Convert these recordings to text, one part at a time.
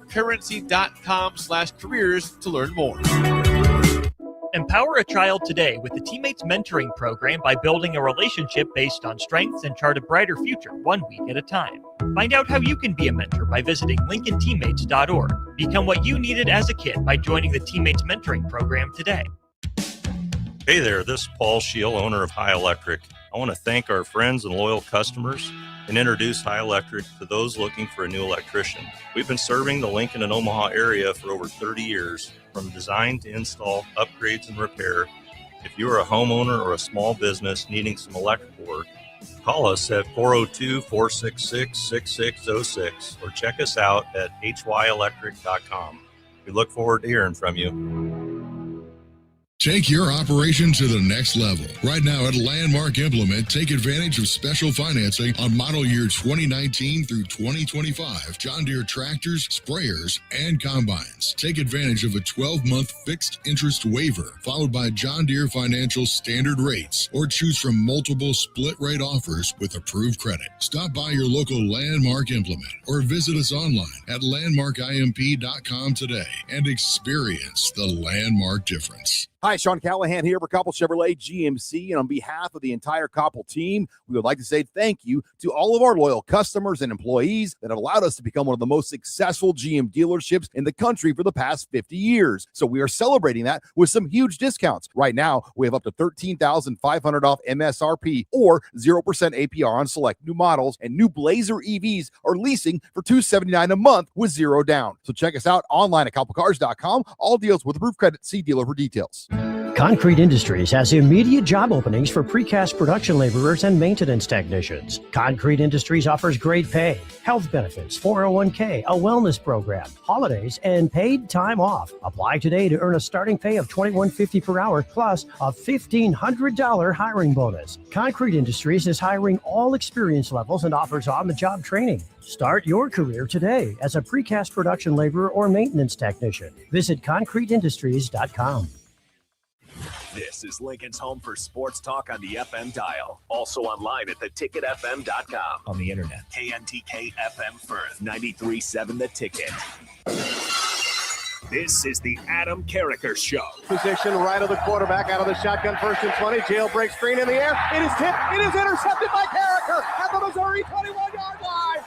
GoCurrency.com/careers to learn more. Empower a child today with the Teammates Mentoring Program by building a relationship based on strengths and chart a brighter future 1 week at a time. Find out how you can be a mentor by visiting LincolnTeammates.org. Become what you needed as a kid by joining the Teammates Mentoring Program today. Hey there, this is Paul Scheel, owner of High Electric. I want to thank our friends and loyal customers and introduce High Electric to those looking for a new electrician. We've been serving the Lincoln and Omaha area for over 30 years, from design to install, upgrades, and repair. If you are a homeowner or a small business needing some electrical work, call us at 402-466-6606 or check us out at hyelectric.com. We look forward to hearing from you. Take your operation to the next level. Right now at Landmark Implement, take advantage of special financing on model year 2019 through 2025 John Deere tractors, sprayers, and combines. Take advantage of a 12-month fixed interest waiver, followed by John Deere Financial standard rates, or choose from multiple split rate offers with approved credit. Stop by your local Landmark Implement or visit us online at landmarkimp.com today and experience the Landmark difference. Hi, Sean Callahan here for Koppel Chevrolet GMC, and on behalf of the entire Koppel team, we would like to say thank you to all of our loyal customers and employees that have allowed us to become one of the most successful GM dealerships in the country for the past 50 years. So we are celebrating that with some huge discounts. Right now, we have up to $13,500 off MSRP or 0% APR on select new models, and new Blazer EVs are leasing for $279 a month with zero down. So check us out online at koppelcars.com. All deals with approved credit. See dealer for details. Concrete Industries has immediate job openings for precast production laborers and maintenance technicians. Concrete Industries offers great pay, health benefits, 401k, a wellness program, holidays, and paid time off. Apply today to earn a starting pay of $21.50 per hour plus a $1,500 hiring bonus. Concrete Industries is hiring all experience levels and offers on-the-job training. Start your career today as a precast production laborer or maintenance technician. Visit concreteindustries.com. This is Lincoln's home for sports talk on the FM dial. Also online at theticketfm.com. On the internet. KNTK FM Firth, 93.7 The Ticket. This is the Adam Carriker Show. Position right of the quarterback, out of the shotgun, 1st and 20. Jailbreak screen in the air. It is tipped. It is intercepted by Carriker at the Missouri 21-yard line.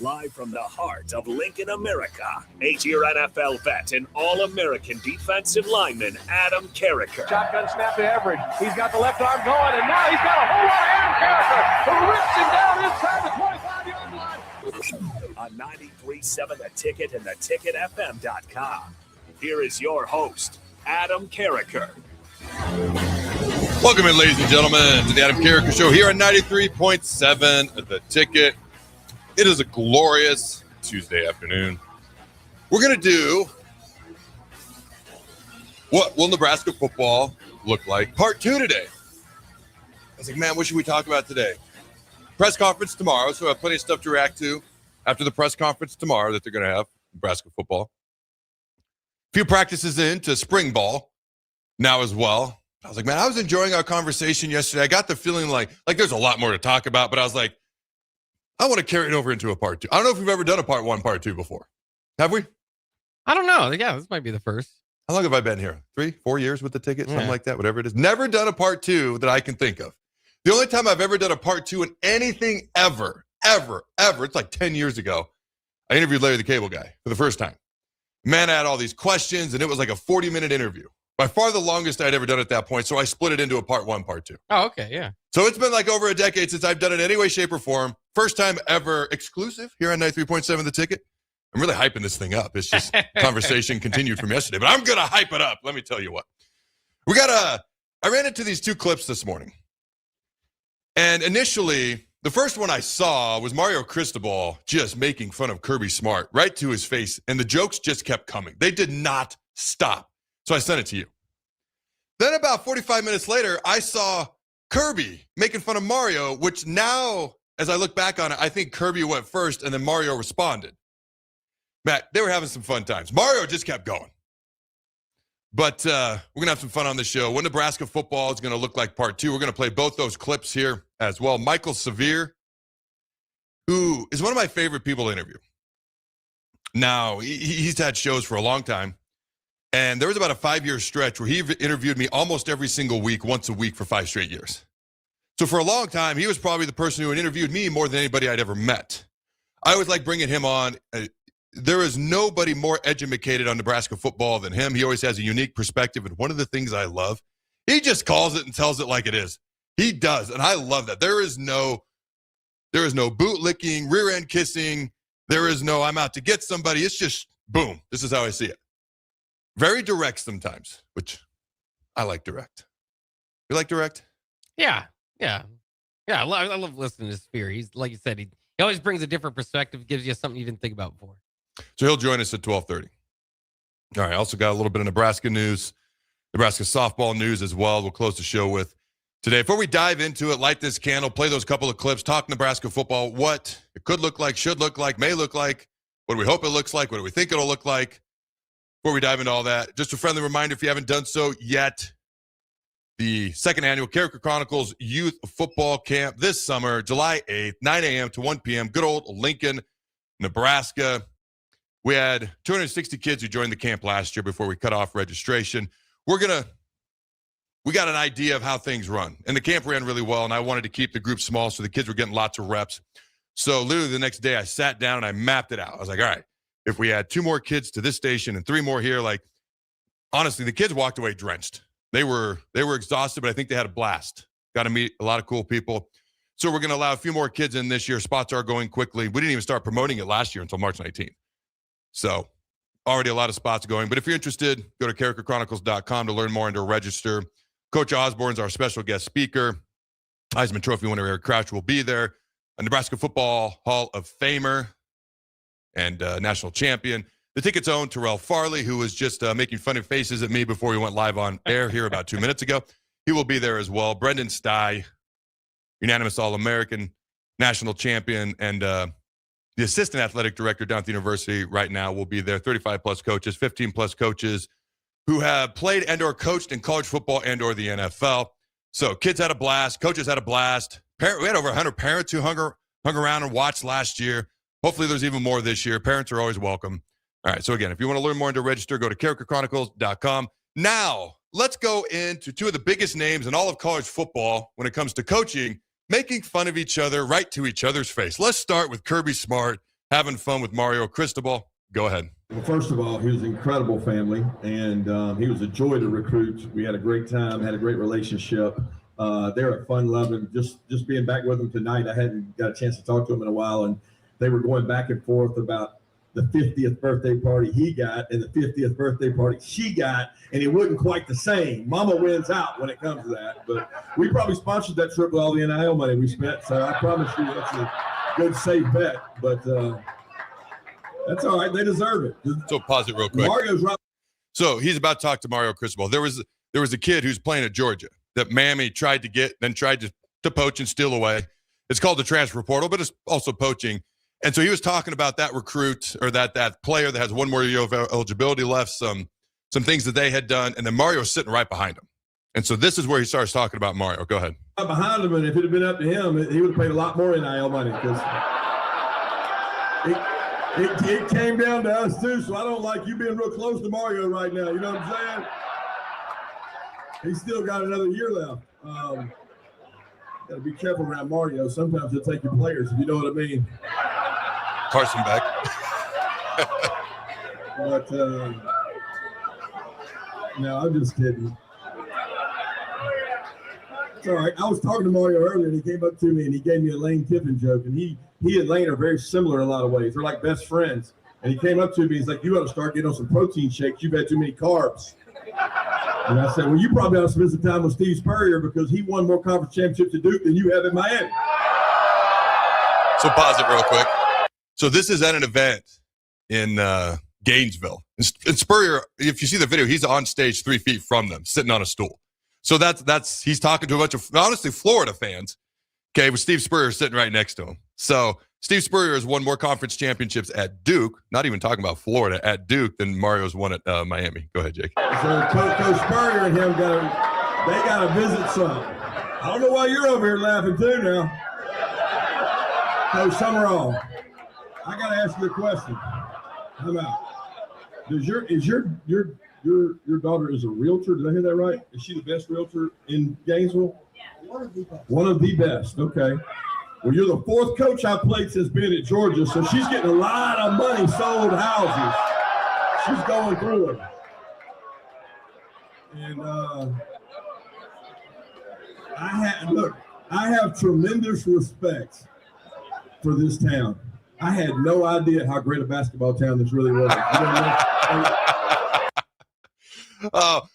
Live from the heart of Lincoln, America, 8-year NFL vet and All-American defensive lineman Adam Carriker. Shotgun snap to Everidge. He's got the left arm going, and now he's got a whole lot of Adam Carriker who rips him down inside the 25-yard line. On 93.7 The Ticket and theticketfm.com. Here is your host, Adam Carriker. Welcome in, ladies and gentlemen, to the Adam Carriker Show here on 93.7 The Ticket. It is a glorious Tuesday afternoon. We're going to do what will Nebraska football look like, part 2 today. I was like, man, what should we talk about today? Press conference tomorrow, so I have plenty of stuff to react to after the press conference tomorrow that they're going to have, Nebraska football. A few practices into spring ball now as well. I was like, man, I was enjoying our conversation yesterday. I got the feeling like there's a lot more to talk about, but I was like, I want to carry it over into a part 2. I don't know if we've ever done a part 1, part 2 before. Have we? I don't know. Yeah, this might be the first. How long have I been here? 3, 4 years with the ticket? Something like that, whatever it is. Never done a part 2 that I can think of. The only time I've ever done a part 2 in anything ever, it's like 10 years ago, I interviewed Larry the Cable Guy for the first time. Man, I had all these questions, and it was like a 40-minute interview. By far the longest I'd ever done at that point, so I split it into a part 1, part 2. Oh, okay, yeah. So it's been like over a decade since I've done it in any way, shape, or form. First time ever exclusive here on 93.7 The Ticket. I'm really hyping this thing up. It's just conversation continued from yesterday, but I'm going to hype it up. Let me tell you what. I ran into these 2 clips this morning. And initially, the first one I saw was Mario Cristobal just making fun of Kirby Smart right to his face, and the jokes just kept coming. They did not stop. So I sent it to you. Then about 45 minutes later, I saw Kirby making fun of Mario, which now, as I look back on it, I think Kirby went first and then Mario responded. Matt, they were having some fun times. Mario just kept going. But we're going to have some fun on the show. What Nebraska football is going to look like part 2. We're going to play both those clips here as well. Michael Seir, who is one of my favorite people to interview. Now, he's had shows for a long time. And there was about a 5-year stretch where he interviewed me almost every single week, once a week for 5 straight years. So for a long time, he was probably the person who had interviewed me more than anybody I'd ever met. I always like bringing him on. There is nobody more educated on Nebraska football than him. He always has a unique perspective. And one of the things I love, he just calls it and tells it like it is. He does. And I love that. There is no bootlicking, rear end kissing. There is no, I'm out to get somebody. It's just, boom. This is how I see it. Very direct sometimes, which I like direct. You like direct? Yeah. I love listening to Seir. He's, like you said, he always brings a different perspective, gives you something you didn't think about before. So he'll join us at 12:30. All right, also got a little bit of Nebraska news, Nebraska softball news as well. We'll close the show with today. Before we dive into it, light this candle, play those couple of clips, talk Nebraska football, what it could look like, should look like, may look like, what do we hope it looks like, what do we think it'll look like. Before we dive into all that, just a friendly reminder, if you haven't done so yet, the second annual Carriker Chronicles Youth Football Camp this summer, July 8th, 9 a.m. to 1 p.m., good old Lincoln, Nebraska. We had 260 kids who joined the camp last year before we cut off registration. We got an idea of how things run, and the camp ran really well, and I wanted to keep the group small so the kids were getting lots of reps. So literally the next day I sat down and I mapped it out. I was like, all right, if we add 2 more kids to this station and 3 more here, like, honestly, the kids walked away drenched. They were exhausted, but I think they had a blast. Got to meet a lot of cool people. So we're going to allow a few more kids in this year. Spots are going quickly. We didn't even start promoting it last year until March 19th. So already a lot of spots going. But if you're interested, go to carrikerchronicles.com to learn more and to register. Coach Osborne's our special guest speaker. Heisman Trophy winner Eric Crouch will be there. A Nebraska Football Hall of Famer and national champion. The ticket's owned Terrell Farley, who was just making funny faces at me before we went live on air here about 2 minutes ago. He will be there as well. Brendan Stye, unanimous All-American, national champion, and the assistant athletic director down at the university right now will be there. 35-plus coaches, 15-plus coaches who have played and or coached in college football and or the NFL. So kids had a blast. Coaches had a blast. We had over 100 parents who hung around and watched last year. Hopefully there's even more this year. Parents are always welcome. All right, so again, if you want to learn more and to register, go to carrikerchronicles.com. Now, let's go into 2 of the biggest names in all of college football when it comes to coaching, making fun of each other right to each other's face. Let's start with Kirby Smart having fun with Mario Cristobal. Go ahead. Well, first of all, he was an incredible family, and he was a joy to recruit. We had a great time, had a great relationship. They're fun-loving. Just being back with them tonight, I hadn't got a chance to talk to them in a while, and they were going back and forth about the 50th birthday party he got and the 50th birthday party she got, and it wasn't quite the same. Mama wins out when it comes to that. But we probably sponsored that trip with all the NIL money we spent, so I promise you that's a good, safe bet. But that's all right. They deserve it. So pause it real quick. Mario's right. So he's about to talk to Mario Cristobal. There was a kid who's playing at Georgia that Mammy tried to get, then tried to poach and steal away. It's called the transfer portal, but it's also poaching. And so he was talking about that recruit or that player that has 1 more year of eligibility left, some things that they had done, and then Mario's sitting right behind him. And so this is where he starts talking about Mario. Go ahead. Behind him, and if it had been up to him, he would have paid a lot more NIL money because it came down to us too. So I don't like you being real close to Mario right now. You know what I'm saying? He's still got another year left. Got to be careful around Mario. Sometimes he'll take your players, if you know what I mean. Carson Beck. But no, I'm just kidding. It's all right. I was talking to Mario earlier, and he came up to me, and he gave me a Lane Kiffin joke. And he and Lane are very similar in a lot of ways. They're like best friends. And he came up to me. He's like, "You ought to start getting on some protein shakes. You've had too many carbs." And I said, "Well, you probably ought to spend some time with Steve Spurrier because he won more conference championships at Duke than you have in Miami." So pause it real quick. So this is at an event in Gainesville. And Spurrier, if you see the video, he's on stage 3 feet from them, sitting on a stool. So that's he's talking to a bunch of, honestly, Florida fans, okay, with Steve Spurrier sitting right next to him. So Steve Spurrier has won more conference championships at Duke, not even talking about Florida, at Duke than Mario's won at Miami. Go ahead, Jake. So Coach Spurrier and him got to visit some. I don't know why you're over here laughing too now. Coach Summerall, I got to ask you a question. I'm out. Is your daughter is a realtor? Did I hear that right? Is she the best realtor in Gainesville? Yeah, one of the best. One of the best. Okay. Well, you're the fourth coach I played since being at Georgia, so she's getting a lot of money sold houses. She's going through it. And I have tremendous respect for this town. I had no idea how great a basketball town this really was.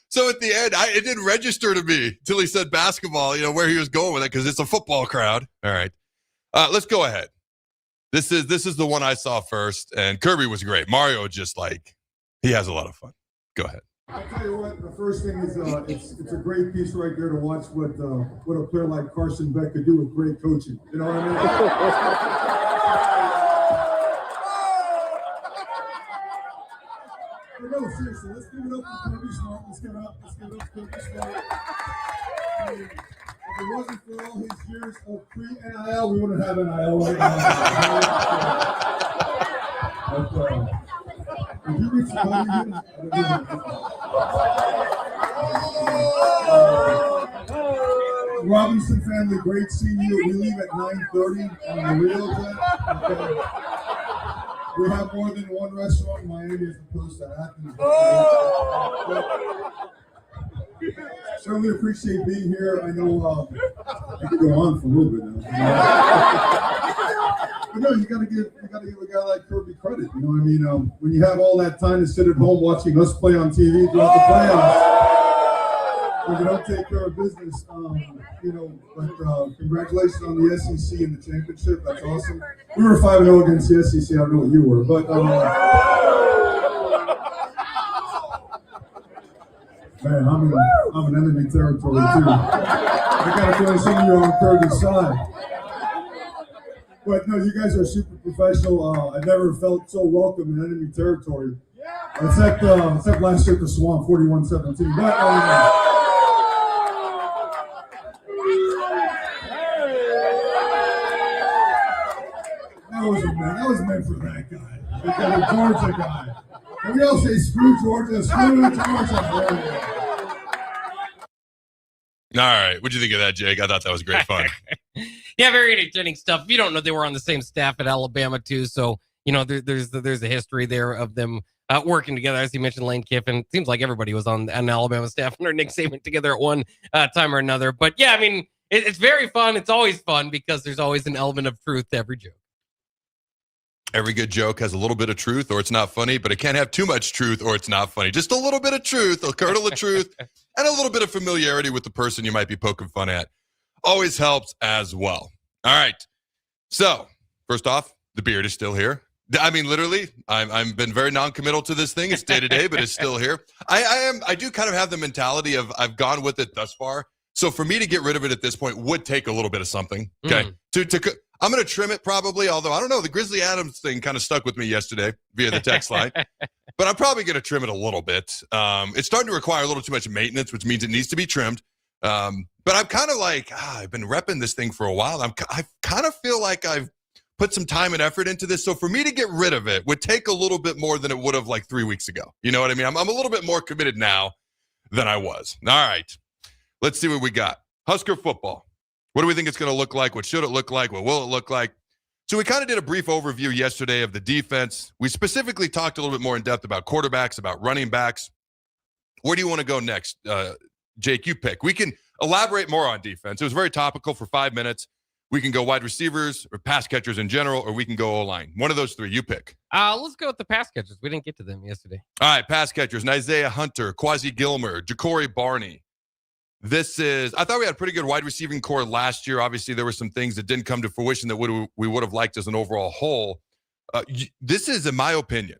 So at the end, it didn't register to me until he said basketball, where he was going with it, because it's a football crowd. All right. Let's go ahead. This is the one I saw first, and Kirby was great. Mario just he has a lot of fun. Go ahead. I'll tell you what, the first thing is it's a great piece right there to watch what a player like Carson Beck could do with great coaching. You know what I mean? No, seriously, let's give it up for Kirby Smart. Let's give it up for Kirby Smart. If it wasn't for all his years of pre-NIL, we wouldn't have NIL right now. If you reach the Robinson family, great seeing you. We leave at 9:30 on the real jet. Okay. We have more than one restaurant in Miami as opposed to Athens. Certainly appreciate being here. I know I could go on for a little bit now. But no, you gotta give a guy like Kirby credit. You know what I mean? When you have all that time to sit at home watching us play on TV throughout the playoffs, when you don't take care of business, but congratulations on the SEC and the championship. That's awesome. We were 5-0 against the SEC. I don't know what you were, but man, I'm in enemy territory too. I got to feeling some of you are on Kirby's side. But no, you guys are super professional. I never felt so welcome in enemy territory, except last year at the Swamp, 41-17. But that was meant for that guy. The Georgia guy. And we all say screw Georgia, screw Georgia. All right. What'd you think of that, Jake? I thought that was great fun. Yeah, very entertaining stuff. You don't know they were on the same staff at Alabama too, so there's a history there of them working together. As you mentioned, Lane Kiffin. It seems like everybody was on an Alabama staff under Nick Saban together at one time or another. But yeah, I mean, it's very fun. It's always fun because there's always an element of truth to every joke. Every good joke has a little bit of truth or it's not funny, but it can't have too much truth or it's not funny. Just a little bit of truth, a kernel of truth, and a little bit of familiarity with the person you might be poking fun at. Always helps as well. All right. So, first off, the beard is still here. I mean, literally, I've been very non-committal to this thing. It's day to day, but it's still here. I do kind of have the mentality of I've gone with it thus far. So for me to get rid of it at this point would take a little bit of something. Okay. I'm going to trim it probably, although I don't know. The Grizzly Adams thing kind of stuck with me yesterday via the text line. But I'm probably going to trim it a little bit. It's starting to require a little too much maintenance, which means it needs to be trimmed. But I'm kind of I've been repping this thing for a while. I kind of feel like I've put some time and effort into this. So for me to get rid of it would take a little bit more than it would have 3 weeks ago. You know what I mean? I'm a little bit more committed now than I was. All right. Let's see what we got. Husker football. What do we think it's going to look like? What should it look like? What will it look like? So we kind of did a brief overview yesterday of the defense. We specifically talked a little bit more in depth about quarterbacks, about running backs. Where do you want to go next? Jake, you pick. We can elaborate more on defense. It was very topical for 5 minutes. We can go wide receivers or pass catchers in general, or we can go O-line. One of those three, you pick. Let's go with the pass catchers. We didn't get to them yesterday. All right, pass catchers. Isaiah Hunter, Quasi Gilmer, Ja'Cory Barney. I thought we had a pretty good wide receiving core last year. Obviously, there were some things that didn't come to fruition that we would have liked as an overall whole. This is, in my opinion,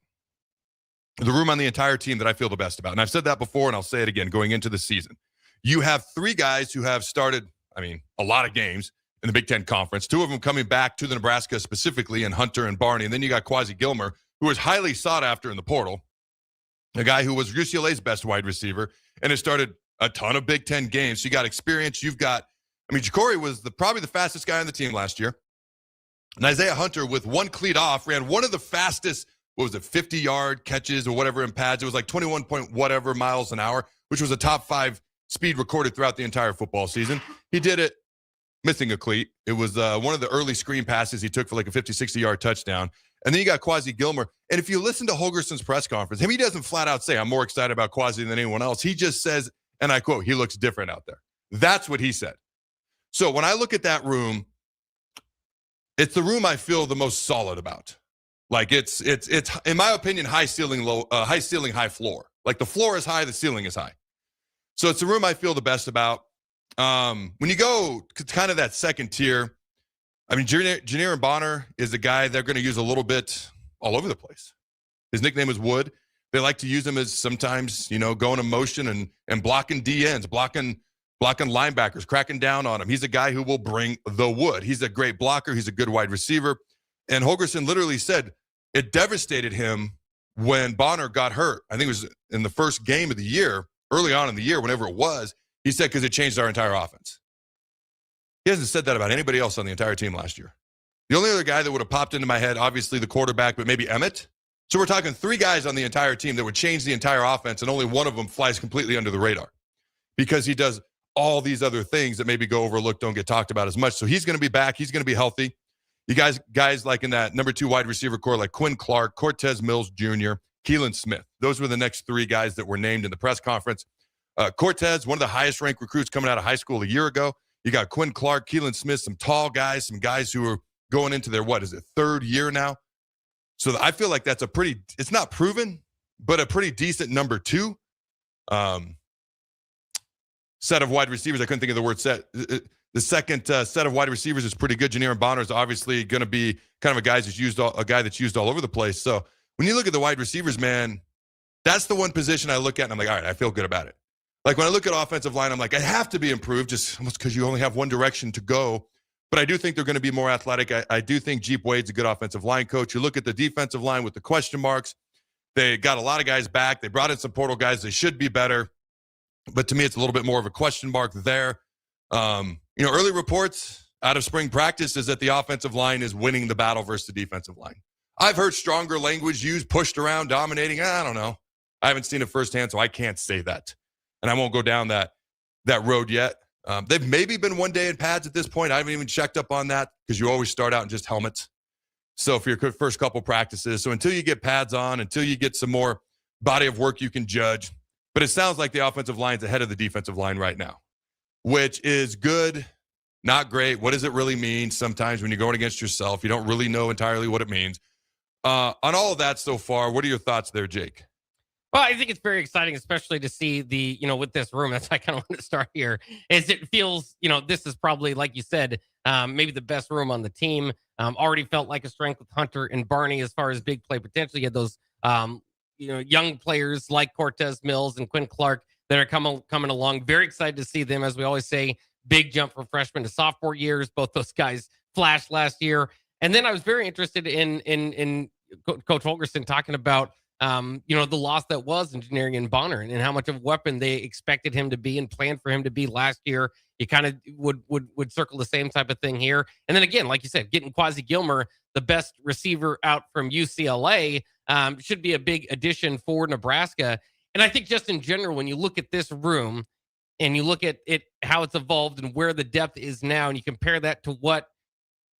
the room on the entire team that I feel the best about. And I've said that before, and I'll say it again going into the season. You have three guys who have started, a lot of games in the Big Ten Conference. Two of them coming back to the Nebraska specifically, in Hunter and Barney. And then you got Quasi Gilmer, who was highly sought after in the portal. A guy who was UCLA's best wide receiver and has started a ton of Big Ten games. So you got experience. You've got, Ja'Cory was probably the fastest guy on the team last year. And Isaiah Hunter, with one cleat off, ran one of the fastest what was it, 50-yard catches or whatever in pads. It was like 21 point whatever miles an hour, which was a top 5 speed recorded throughout the entire football season. He did it missing a cleat. It was one of the early screen passes he took for like a 50, 60-yard touchdown. And then you got Quasi Gilmer. And if you listen to Holgerson's press conference, he doesn't flat out say, I'm more excited about Quasi than anyone else. He just says, and I quote, he looks different out there. That's what he said. So when I look at that room, it's the room I feel the most solid about. Like it's in my opinion, high ceiling, high floor. Like the floor is high, the ceiling is high. So it's the room I feel the best about. When you go to kind of that second tier, I mean, Janier Bonner is a guy they're going to use a little bit all over the place. His nickname is Wood. They like to use him as sometimes, going in motion and blocking DNs, blocking linebackers, cracking down on him. He's a guy who will bring the wood. He's a great blocker. He's a good wide receiver. And Holgerson literally said it devastated him when Bonner got hurt. I think it was in the first game of the year, early on in the year, whenever it was. He said, because it changed our entire offense. He hasn't said that about anybody else on the entire team last year. The only other guy that would have popped into my head, obviously the quarterback, but maybe Emmett. So we're talking 3 guys on the entire team that would change the entire offense, and only one of them flies completely under the radar because he does all these other things that maybe go overlooked, don't get talked about as much. So he's going to be back. He's going to be healthy. You guys like in that number 2 wide receiver core, like Quinn Clark, Cortez Mills Jr., Keelan Smith. Those were the next 3 guys that were named in the press conference. Cortez, one of the highest ranked recruits coming out of high school a year ago. You got Quinn Clark, Keelan Smith, some tall guys, some guys who are going into their, 3rd year now. So I feel like that's it's not proven, but a pretty decent number 2 set of wide receivers. I couldn't think of the word set. The second set of wide receivers is pretty good. Janier Bonner is obviously going to be kind of a guy that's used all over the place. So when you look at the wide receivers, man, that's the one position I look at and I'm like, all right, I feel good about it. Like when I look at offensive line, I'm like, I have to be improved just almost because you only have one direction to go. But I do think they're going to be more athletic. I do think Jeep Wade's a good offensive line coach. You look at the defensive line with the question marks. They got a lot of guys back. They brought in some portal guys. They should be better. But to me, it's a little bit more of a question mark there. Early reports out of spring practice is that the offensive line is winning the battle versus the defensive line. I've heard stronger language used, pushed around, dominating. I don't know. I haven't seen it firsthand, so I can't say that. And I won't go down that road yet. They've maybe been one day in pads at this point. I haven't even checked up on that because you always start out in just helmets. So for your first couple practices. So until you get pads on, until you get some more body of work, you can judge. But it sounds like the offensive line's ahead of the defensive line right now, which is good, not great. What does it really mean? Sometimes when you're going against yourself, you don't really know entirely what it means. On all of that so far, what are your thoughts there, Jake? Well, I think it's very exciting, especially to see with this room. That's why I kind of want to start here. Is it feels, this is probably, like you said, maybe the best room on the team. Already felt like a strength with Hunter and Barney as far as big play potential. You had those, young players like Cortez Mills and Quinn Clark that are coming along. Very excited to see them. As we always say, big jump from freshman to sophomore years. Both those guys flashed last year. And then I was very interested in Coach Holgerson talking about, the loss that was engineering and Bonner and how much of a weapon they expected him to be and planned for him to be last year. You kind of would circle the same type of thing here. And then again, like you said, getting Quasi Gilmer, the best receiver out from UCLA, should be a big addition for Nebraska. And I think just in general, when you look at this room and you look at it, how it's evolved and where the depth is now, and you compare that to what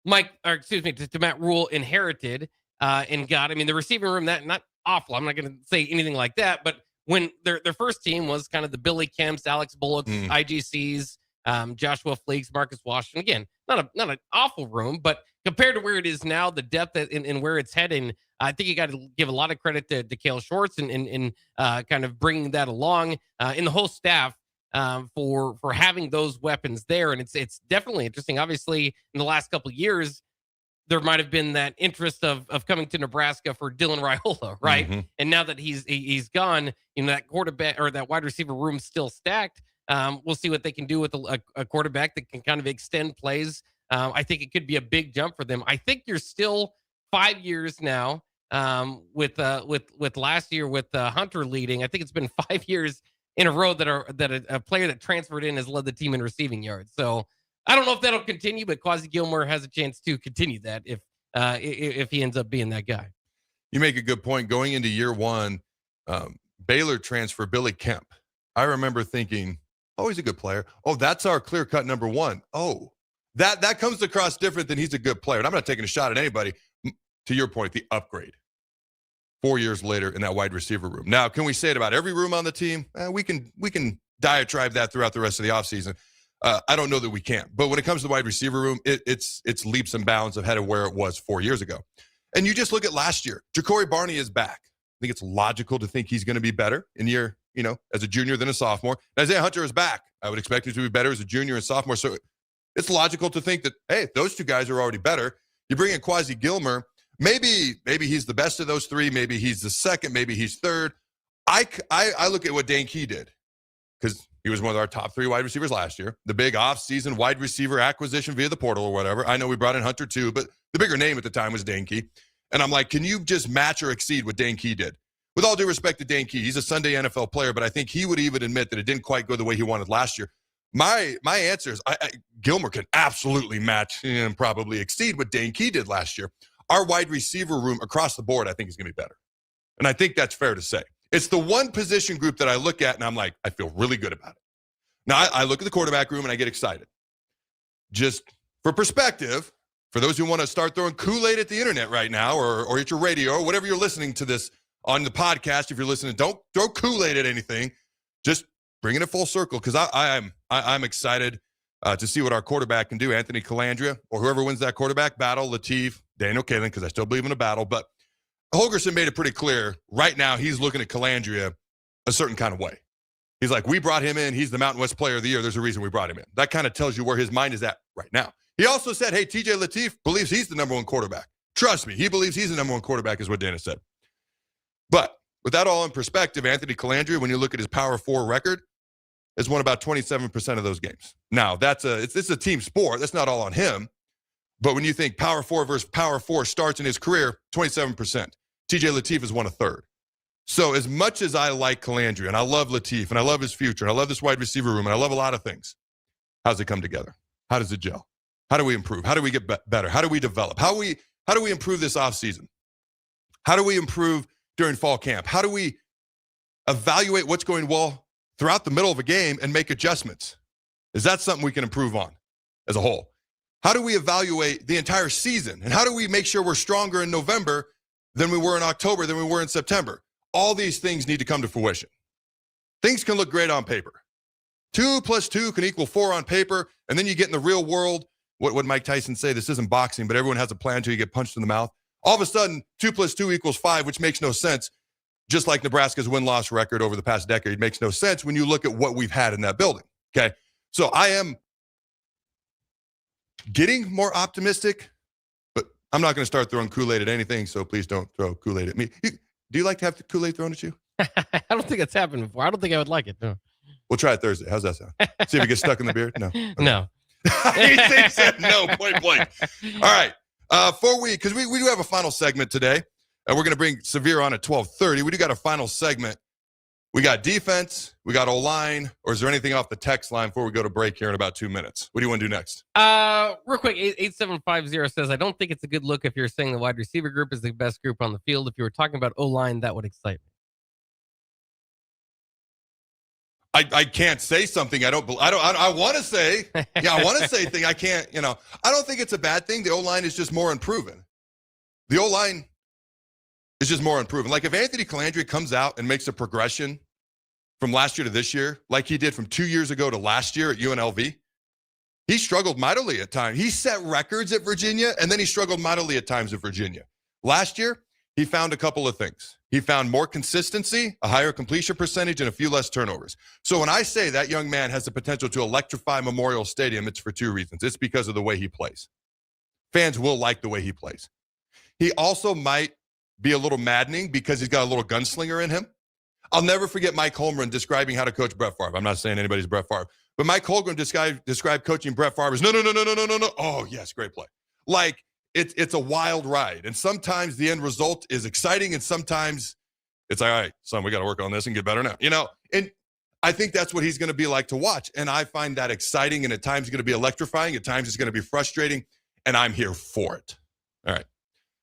to Matt Rule inherited and got. I mean, the receiving room, that not awful. I'm not going to say anything like that, but when their first team was kind of the Billy Kemps, Alex Bullock, IGCs, Joshua Fleeks, Marcus Washington. Again, not an awful room, but compared to where it is now, the depth and where it's heading, I think you got to give a lot of credit to Cale Schwartz and kind of bringing that along in the whole staff for having those weapons there. And it's definitely interesting. Obviously, in the last couple of years, there might have been that interest of coming to Nebraska for Dylan Raiola, right? Mm-hmm. And now that he's gone, that quarterback or that wide receiver room still stacked. We'll see what they can do with a quarterback that can kind of extend plays. I think it could be a big jump for them. I think you're still 5 years now with last year with Hunter leading. I think it's been 5 years in a row that a player that transferred in has led the team in receiving yards. So I don't know if that'll continue, but Quasi Gilmore has a chance to continue that if he ends up being that guy. You make a good point. Going into year one, Baylor transfer Billy Kemp. I remember thinking, oh, he's a good player. Oh, that's our clear-cut number one. Oh, that comes across different than he's a good player. And I'm not taking a shot at anybody. To your point, the upgrade 4 years later in that wide receiver room. Now, can we say it about every room on the team? We can diatribe that throughout the rest of the offseason. I don't know that we can. But when it comes to the wide receiver room, it's leaps and bounds ahead of where it was 4 years ago. And you just look at last year. Ja'Cory Barney is back. I think it's logical to think he's going to be better in year, as a junior than a sophomore. And Isaiah Hunter is back. I would expect him to be better as a junior and sophomore. So it's logical to think that, hey, those two guys are already better. You bring in Quasi Gilmer. Maybe he's the best of those three. Maybe he's the second. Maybe he's third. I look at what Dane Key did because he was one of our top three wide receivers last year. The big offseason wide receiver acquisition via the portal or whatever. I know we brought in Hunter too, but the bigger name at the time was Dane Key. And I'm like, can you just match or exceed what Dane Key did? With all due respect to Dane Key, he's a Sunday NFL player, but I think he would even admit that it didn't quite go the way he wanted last year. My answer is Gilmer can absolutely match and probably exceed what Dane Key did last year. Our wide receiver room across the board, I think, is going to be better. And I think that's fair to say. It's the one position group that I look at and I'm like, I feel really good about it. Now, I look at the quarterback room and I get excited. Just for perspective, for those who want to start throwing Kool-Aid at the internet right now or at your radio or whatever you're listening to this on the podcast, if you're listening, don't throw Kool-Aid at anything. Just bring it full circle because I'm excited to see what our quarterback can do. Anthony Calandria or whoever wins that quarterback battle, Latif, Daniel Kalen, because I still believe in a battle. But Holgerson made it pretty clear. Right now, he's looking at Calandria a certain kind of way. He's like, we brought him in. He's the Mountain West Player of the Year. There's a reason we brought him in. That kind of tells you where his mind is at right now. He also said, hey, TJ Latif believes he's the number one quarterback. Trust me, he believes he's the number one quarterback is what Dana said. But with that all in perspective, Anthony Calandria, when you look at his Power 4 record, has won about 27% of those games. Now, it's a team sport. That's not all on him. But when you think Power 4 versus Power 4 starts in his career, 27%. TJ Latif has won a third. So as much as I like Calandria, and I love Latif, and I love his future, and I love this wide receiver room, and I love a lot of things, how does it come together? How does it gel? How do we improve? How do we get better? How do we develop? How do we improve this offseason? How do we improve during fall camp? How do we evaluate what's going well throughout the middle of a game and make adjustments? Is that something we can improve on as a whole? How do we evaluate the entire season? And how do we make sure we're stronger in November than we were in October, than we were in September? All these things need to come to fruition. Things can look great on paper. 2 + 2 can equal 4 on paper, and then you get in the real world. What Mike Tyson say? This isn't boxing, but everyone has a plan until you get punched in the mouth. All of a sudden, 2 + 2 = 5, which makes no sense. Just like Nebraska's win-loss record over the past decade, it makes no sense when you look at what we've had in that building. Okay, so I am getting more optimistic, but I'm not going to start throwing Kool-Aid at anything, so please don't throw Kool-Aid at me. Do you like to have the Kool-Aid thrown at you? I don't think it's happened before. I don't think I would like it. No. We'll try it Thursday. How's that sound? See if it gets stuck in the beard? No. Okay. No. He said no, point blank. All right. Because we do have a final segment today, and we're going to bring Seir on at 12:30. We do got a final segment. We got defense, we got O-line, or is there anything off the text line before we go to break here in about 2 minutes? What do you want to do next? Real quick, 8750 says, I don't think it's a good look if you're saying the wide receiver group is the best group on the field. If you were talking about O-line, that would excite me. I can't say something I want to say. Yeah, I want to say thing. I can't, I don't think it's a bad thing. The O-line is just more unproven. The O-line is just more unproven. Like if Anthony Calandria comes out and makes a progression from last year to this year, like he did from 2 years ago to last year at UNLV, he struggled mightily at times. He set records at Virginia, and then he struggled mightily at times at Virginia. Last year, he found a couple of things. He found more consistency, a higher completion percentage, and a few less turnovers. So when I say that young man has the potential to electrify Memorial Stadium, it's for two reasons. It's because of the way he plays. Fans will like the way he plays. He also might be a little maddening because he's got a little gunslinger in him. I'll never forget Mike Holmgren describing how to coach Brett Favre. I'm not saying anybody's Brett Favre, but Mike Holmgren described coaching Brett Favre as no. Oh, yes, great play. Like, it's a wild ride. And sometimes the end result is exciting, and sometimes it's like, all right, son, we got to work on this and get better now. And I think that's what he's going to be like to watch. And I find that exciting, and at times it's going to be electrifying. At times it's going to be frustrating, and I'm here for it. All right.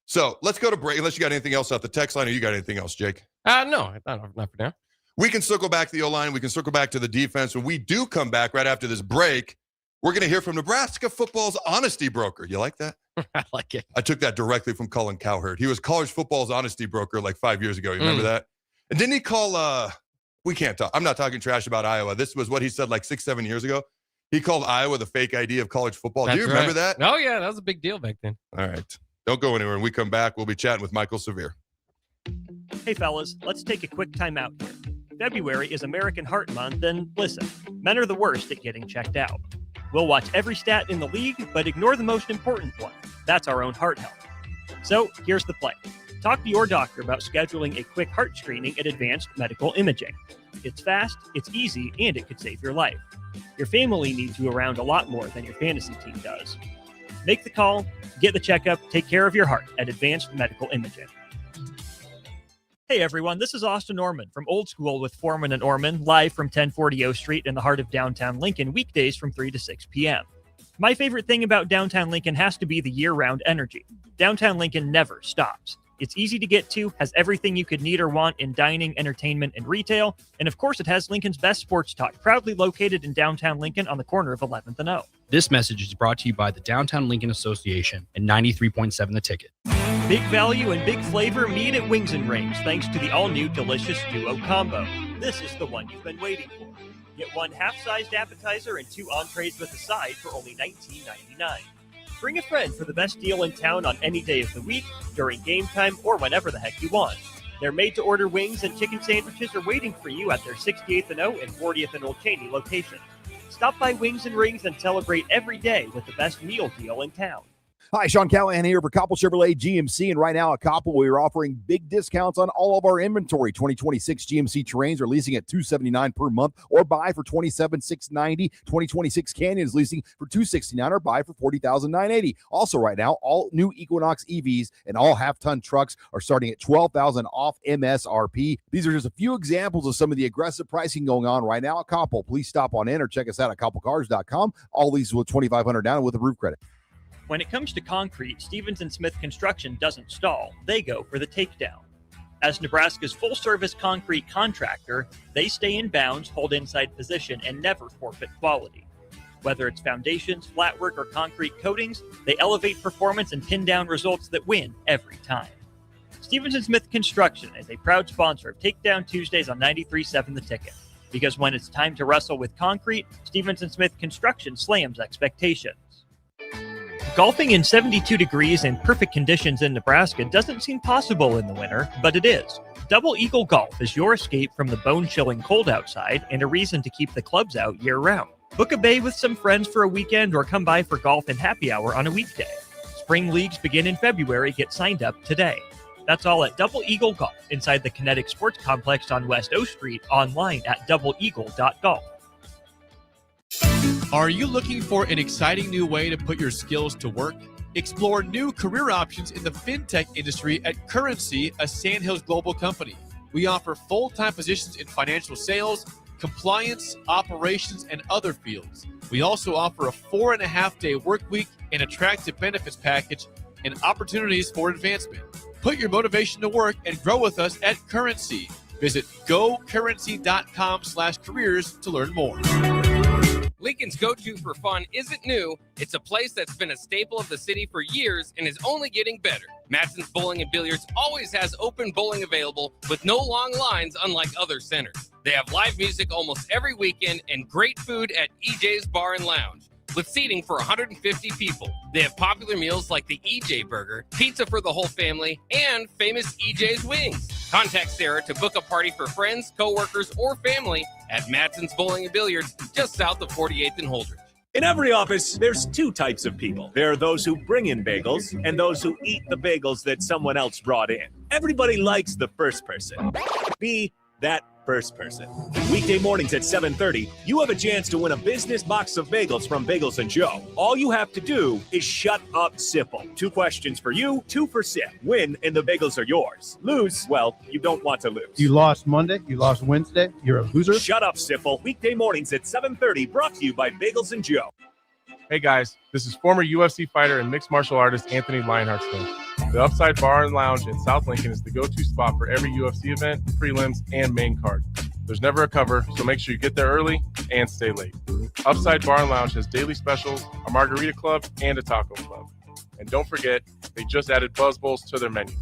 So let's go to break. Unless you got anything else out the text line, or you got anything else, Jake? No, not for now. We can circle back to the O-line. We can circle back to the defense. When we do come back right after this break, we're going to hear from Nebraska football's honesty broker. You like that? I like it. I took that directly from Colin Cowherd. He was college football's honesty broker like 5 years ago. You remember that? And didn't he call, we can't talk. I'm not talking trash about Iowa. This was what he said like 6-7 years ago. He called Iowa the fake ID of college football. Do you remember that? Oh, yeah. That was a big deal back then. All right. Don't go anywhere. When we come back, we'll be chatting with Michael Seir. Hey, fellas, let's take a quick time out here. February is American Heart Month, and listen, men are the worst at getting checked out. We'll watch every stat in the league, but ignore the most important one. That's our own heart health. So here's the plan. Talk to your doctor about scheduling a quick heart screening at Advanced Medical Imaging. It's fast, it's easy, and it could save your life. Your family needs you around a lot more than your fantasy team does. Make the call, get the checkup, take care of your heart at Advanced Medical Imaging. Hey everyone, this is Austin Orman from Old School with Foreman and Orman, live from 1040 O Street in the heart of downtown Lincoln, weekdays from 3 to 6 p.m. My favorite thing about downtown Lincoln has to be the year-round energy. Downtown Lincoln never stops. It's easy to get to, has everything you could need or want in dining, entertainment, and retail, and of course it has Lincoln's best sports talk, proudly located in downtown Lincoln on the corner of 11th and O. This message is brought to you by the Downtown Lincoln Association and 93.7 The Ticket. Big value and big flavor meet at Wings and Rings, thanks to the all-new delicious Duo Combo. This is the one you've been waiting for. Get one half-sized appetizer and 2 entrees with a side for only $19.99. Bring a friend for the best deal in town on any day of the week, during game time, or whenever the heck you want. Their made-to-order wings and chicken sandwiches are waiting for you at their 68th and O and 40th and Old Cheney locations. Stop by Wings and Rings and celebrate every day with the best meal deal in town. Hi, Sean Callahan here for Koppel Chevrolet GMC, and right now at Koppel, we are offering big discounts on all of our inventory. 2026 GMC Terrains are leasing at $279 per month, or buy for $27,690. 2026 Canyons leasing for $269, or buy for $40,980. Also, right now, all new Equinox EVs and all half-ton trucks are starting at $12,000 off MSRP. These are just a few examples of some of the aggressive pricing going on right now at Koppel. Please stop on in or check us out at koppelcars.com. All leases with $2,500 down and with a roof credit. When it comes to concrete, Stevens & Smith Construction doesn't stall. They go for the takedown. As Nebraska's full-service concrete contractor, they stay in bounds, hold inside position, and never forfeit quality. Whether it's foundations, flatwork, or concrete coatings, they elevate performance and pin down results that win every time. Stevens & Smith Construction is a proud sponsor of Takedown Tuesdays on 93.7 The Ticket. Because when it's time to wrestle with concrete, Stevens & Smith Construction slams expectations. Golfing in 72 degrees and perfect conditions in Nebraska doesn't seem possible in the winter, but it is. Double Eagle Golf is your escape from the bone-chilling cold outside and a reason to keep the clubs out year-round. Book a bay with some friends for a weekend or come by for golf and happy hour on a weekday. Spring leagues begin in February. Get signed up today. That's all at Double Eagle Golf inside the Kinetic Sports Complex on West O Street, online at doubleeagle.golf. Are you looking for an exciting new way to put your skills to work? Explore new career options in the fintech industry at Currency, a Sandhills global company. We offer full-time positions in financial sales, compliance, operations, and other fields. We also offer a 4.5-day work week, an attractive benefits package, and opportunities for advancement. Put your motivation to work and grow with us at Currency. Visit gocurrency.com/careers to learn more. Lincoln's go-to for fun isn't new. It's a place that's been a staple of the city for years and is only getting better. Matson's Bowling and Billiards always has open bowling available with no long lines, unlike other centers. They have live music almost every weekend and great food at EJ's Bar and Lounge, with seating for 150 people. They have popular meals like the EJ Burger, pizza for the whole family, and famous EJ's Wings. Contact Sarah to book a party for friends, coworkers, or family at Matson's Bowling and Billiards, just south of 48th and Holdridge. In every office, there's 2 types of people. There are those who bring in bagels and those who eat the bagels that someone else brought in. Everybody likes the first person. Be that first person. Weekday mornings at 7:30, you have a chance to win a business box of bagels from Bagels & Joe. All you have to do is shut up, Sipple. 2 questions for you, 2 for Sip. Win, and the bagels are yours. Lose, well, you don't want to lose. You lost Monday, you lost Wednesday, you're a loser. Shut up, Sipple. Weekday mornings at 7:30, brought to you by Bagels & Joe. Hey guys, this is former UFC fighter and mixed martial artist Anthony Lionheart Smith. The Upside Bar and Lounge in South Lincoln is the go-to spot for every UFC event, prelims, and main card. There's never a cover, so make sure you get there early and stay late. Upside Bar and Lounge has daily specials, a margarita club, and a taco club. And don't forget, they just added Buzz Bowls to their menu.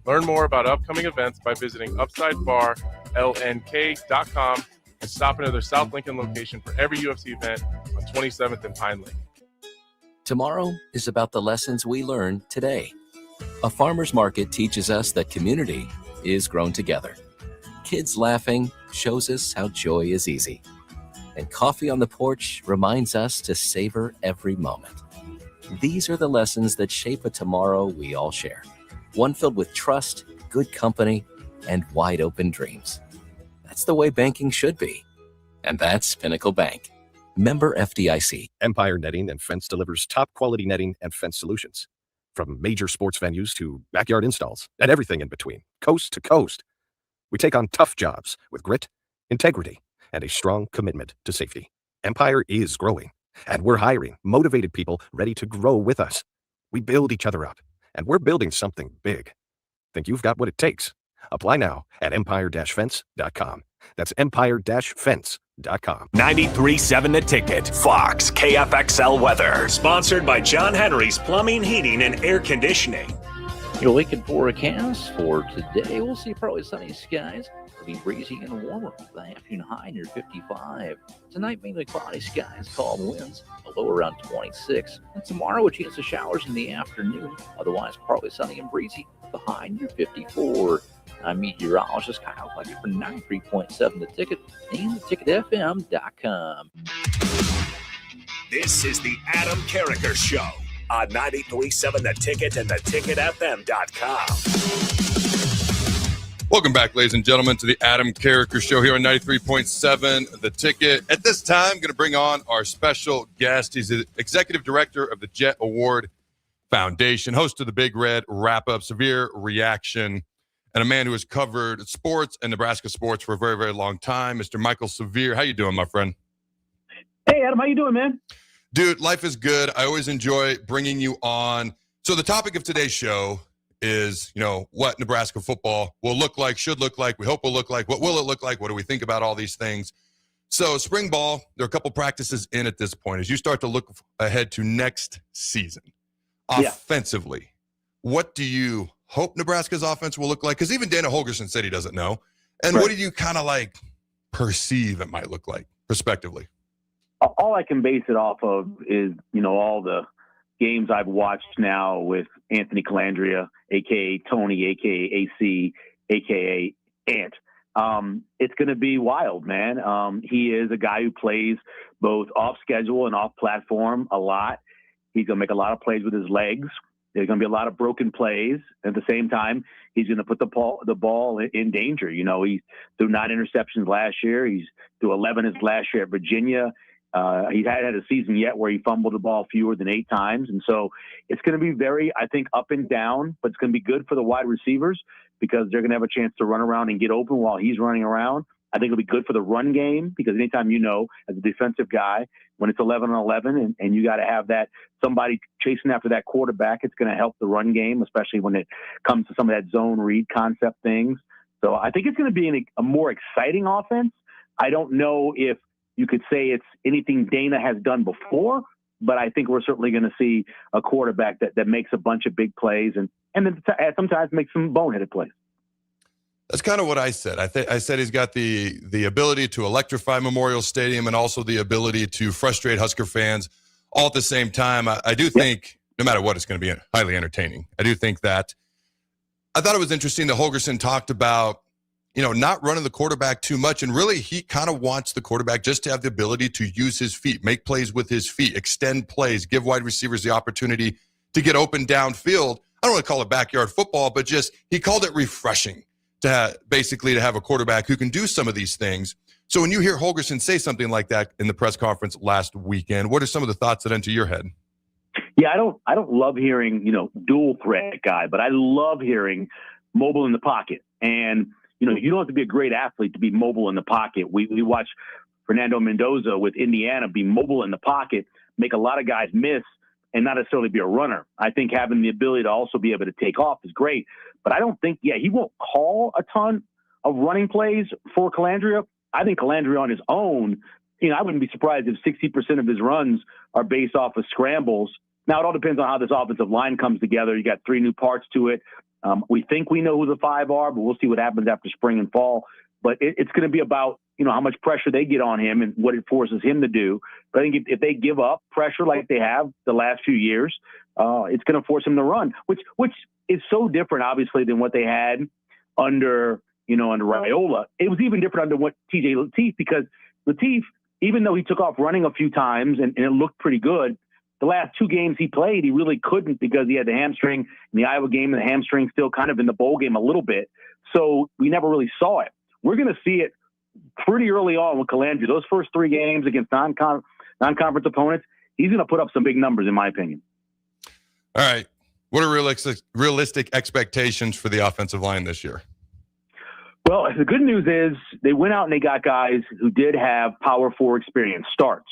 Learn more about upcoming events by visiting UpsideBarLNK.com and stop into their South Lincoln location for every UFC event on 27th and Pine Lake. Tomorrow is about the lessons we learn today. A farmer's market teaches us that community is grown together. Kids laughing shows us how joy is easy. And coffee on the porch reminds us to savor every moment. These are the lessons that shape a tomorrow we all share. One filled with trust, good company, and wide open dreams. That's the way banking should be. And that's Pinnacle Bank. Member FDIC. Empire Netting and Fence delivers top quality netting and fence solutions. From major sports venues to backyard installs and everything in between, coast to coast. We take on tough jobs with grit, integrity, and a strong commitment to safety. Empire is growing, and we're hiring motivated people ready to grow with us. We build each other up, and we're building something big. Think you've got what it takes? Apply now at empire-fence.com. That's empire-fence.com. 93.7 The Ticket, Fox, KFXL weather. Sponsored by John Henry's Plumbing, Heating, and Air Conditioning. Your Lincoln forecast for today, we'll see probably sunny skies. It'll be breezy and warmer with the afternoon high near 55. Tonight, mainly cloudy skies, calm winds, a low around 26. And tomorrow, a chance of showers in the afternoon. Otherwise, probably sunny and breezy, the high near 54. I'm meteorologist Kyle Fletcher for 93.7 The Ticket and theticketfm.com. This is the Adam Carriker Show on 93.7 The Ticket and theticketfm.com. Welcome back, ladies and gentlemen, to the Adam Carriker Show here on 93.7 The Ticket. At this time, I'm going to bring on our special guest. He's the executive director of the Jet Award Foundation, host of the Big Red Wrap-Up, Severe Reaction, and a man who has covered sports and Nebraska sports for a very, very long time, Mr. Michael Seir. How you doing, my friend? Hey, Adam, how you doing, man? Dude, life is good. I always enjoy bringing you on. So the topic of today's show is, what Nebraska football will look like, should look like, we hope will look like, what will it look like, what do we think about all these things? So spring ball, there are a couple practices in at this point. As you start to look ahead to next season, offensively, what do you hope Nebraska's offense will look like? Because even Dana Holgorsen said he doesn't know. And what do you kind of perceive it might look like, prospectively? All I can base it off of is, all the games I've watched now with Anthony Calandria, a.k.a. Tony, a.k.a. AC, a.k.a. Ant. It's going to be wild, man. He is a guy who plays both off schedule and off platform a lot. He's going to make a lot of plays with his legs. There's going to be a lot of broken plays. At the same time, he's going to put the ball in danger. He threw 9 interceptions last year. He's threw 11 his last year at Virginia. He hadn't had a season yet where he fumbled the ball fewer than 8 times. And so it's going to be very, I think, up and down, but it's going to be good for the wide receivers because they're going to have a chance to run around and get open while he's running around. I think it'll be good for the run game because anytime as a defensive guy, when it's 11-on-11 and you got to have that somebody chasing after that quarterback, it's going to help the run game, especially when it comes to some of that zone read concept things. So I think it's going to be a more exciting offense. I don't know if you could say it's anything Dana has done before, but I think we're certainly going to see a quarterback that makes a bunch of big plays and then sometimes makes some boneheaded plays. That's kind of what I said. I said he's got the ability to electrify Memorial Stadium and also the ability to frustrate Husker fans all at the same time. I do think no matter what, it's going to be highly entertaining. I do think that. I thought it was interesting that Holgorsen talked about, not running the quarterback too much. And really, he kind of wants the quarterback just to have the ability to use his feet, make plays with his feet, extend plays, give wide receivers the opportunity to get open downfield. I don't want to call it backyard football, but he called it refreshing to have a quarterback who can do some of these things. So when you hear Holgorsen say something like that in the press conference last weekend, what are some of the thoughts that enter your head? Yeah, I don't love hearing, dual threat guy, but I love hearing mobile in the pocket. And, you don't have to be a great athlete to be mobile in the pocket. We watch Fernando Mendoza with Indiana be mobile in the pocket, make a lot of guys miss, and not necessarily be a runner. I think having the ability to also be able to take off is great. But I don't think, he won't call a ton of running plays for Calandria. I think Calandria on his own, I wouldn't be surprised if 60% of his runs are based off of scrambles. Now, it all depends on how this offensive line comes together. You got 3 new parts to it. We think we know who the 5 are, but we'll see what happens after spring and fall. But it's going to be about, how much pressure they get on him and what it forces him to do. But I think if they give up pressure like they have the last few years, it's going to force him to run, which is so different, obviously, than what they had under Raiola. It was even different under what TJ Lateef, because Lateef, even though he took off running a few times and it looked pretty good, the last 2 games he played, he really couldn't because he had the hamstring in the Iowa game and the hamstring still kind of in the bowl game a little bit. So we never really saw it. We're going to see it pretty early on with Calandria. Those first 3 games against non-conference opponents, he's going to put up some big numbers, in my opinion. All right. What are realistic expectations for the offensive line this year? Well, the good news is they went out and they got guys who did have Power 4 experience starts,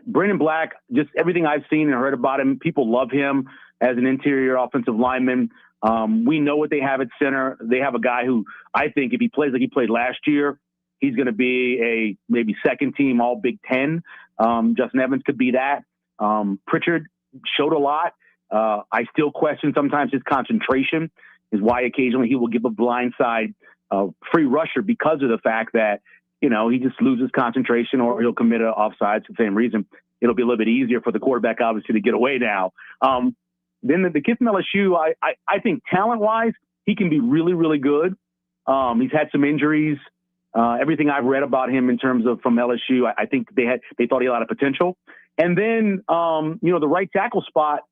Brandon Black, just everything I've seen and heard about him, people love him as an interior offensive lineman. We know what they have at center. They have a guy who I think if he plays like he played last year, he's going to be a maybe second team all Big Ten. Justin Evans could be that. Pritchard showed a lot. I still question sometimes his concentration is why occasionally he will give a blindside free rusher because of the fact that, he just loses concentration or he'll commit an offside for the same reason. It'll be a little bit easier for the quarterback, obviously, to get away now. Then the kid from LSU, I think talent-wise, he can be really, really good. He's had some injuries. Everything I've read about him in terms of from LSU, I think they thought he had a lot of potential. And then, the right tackle spot,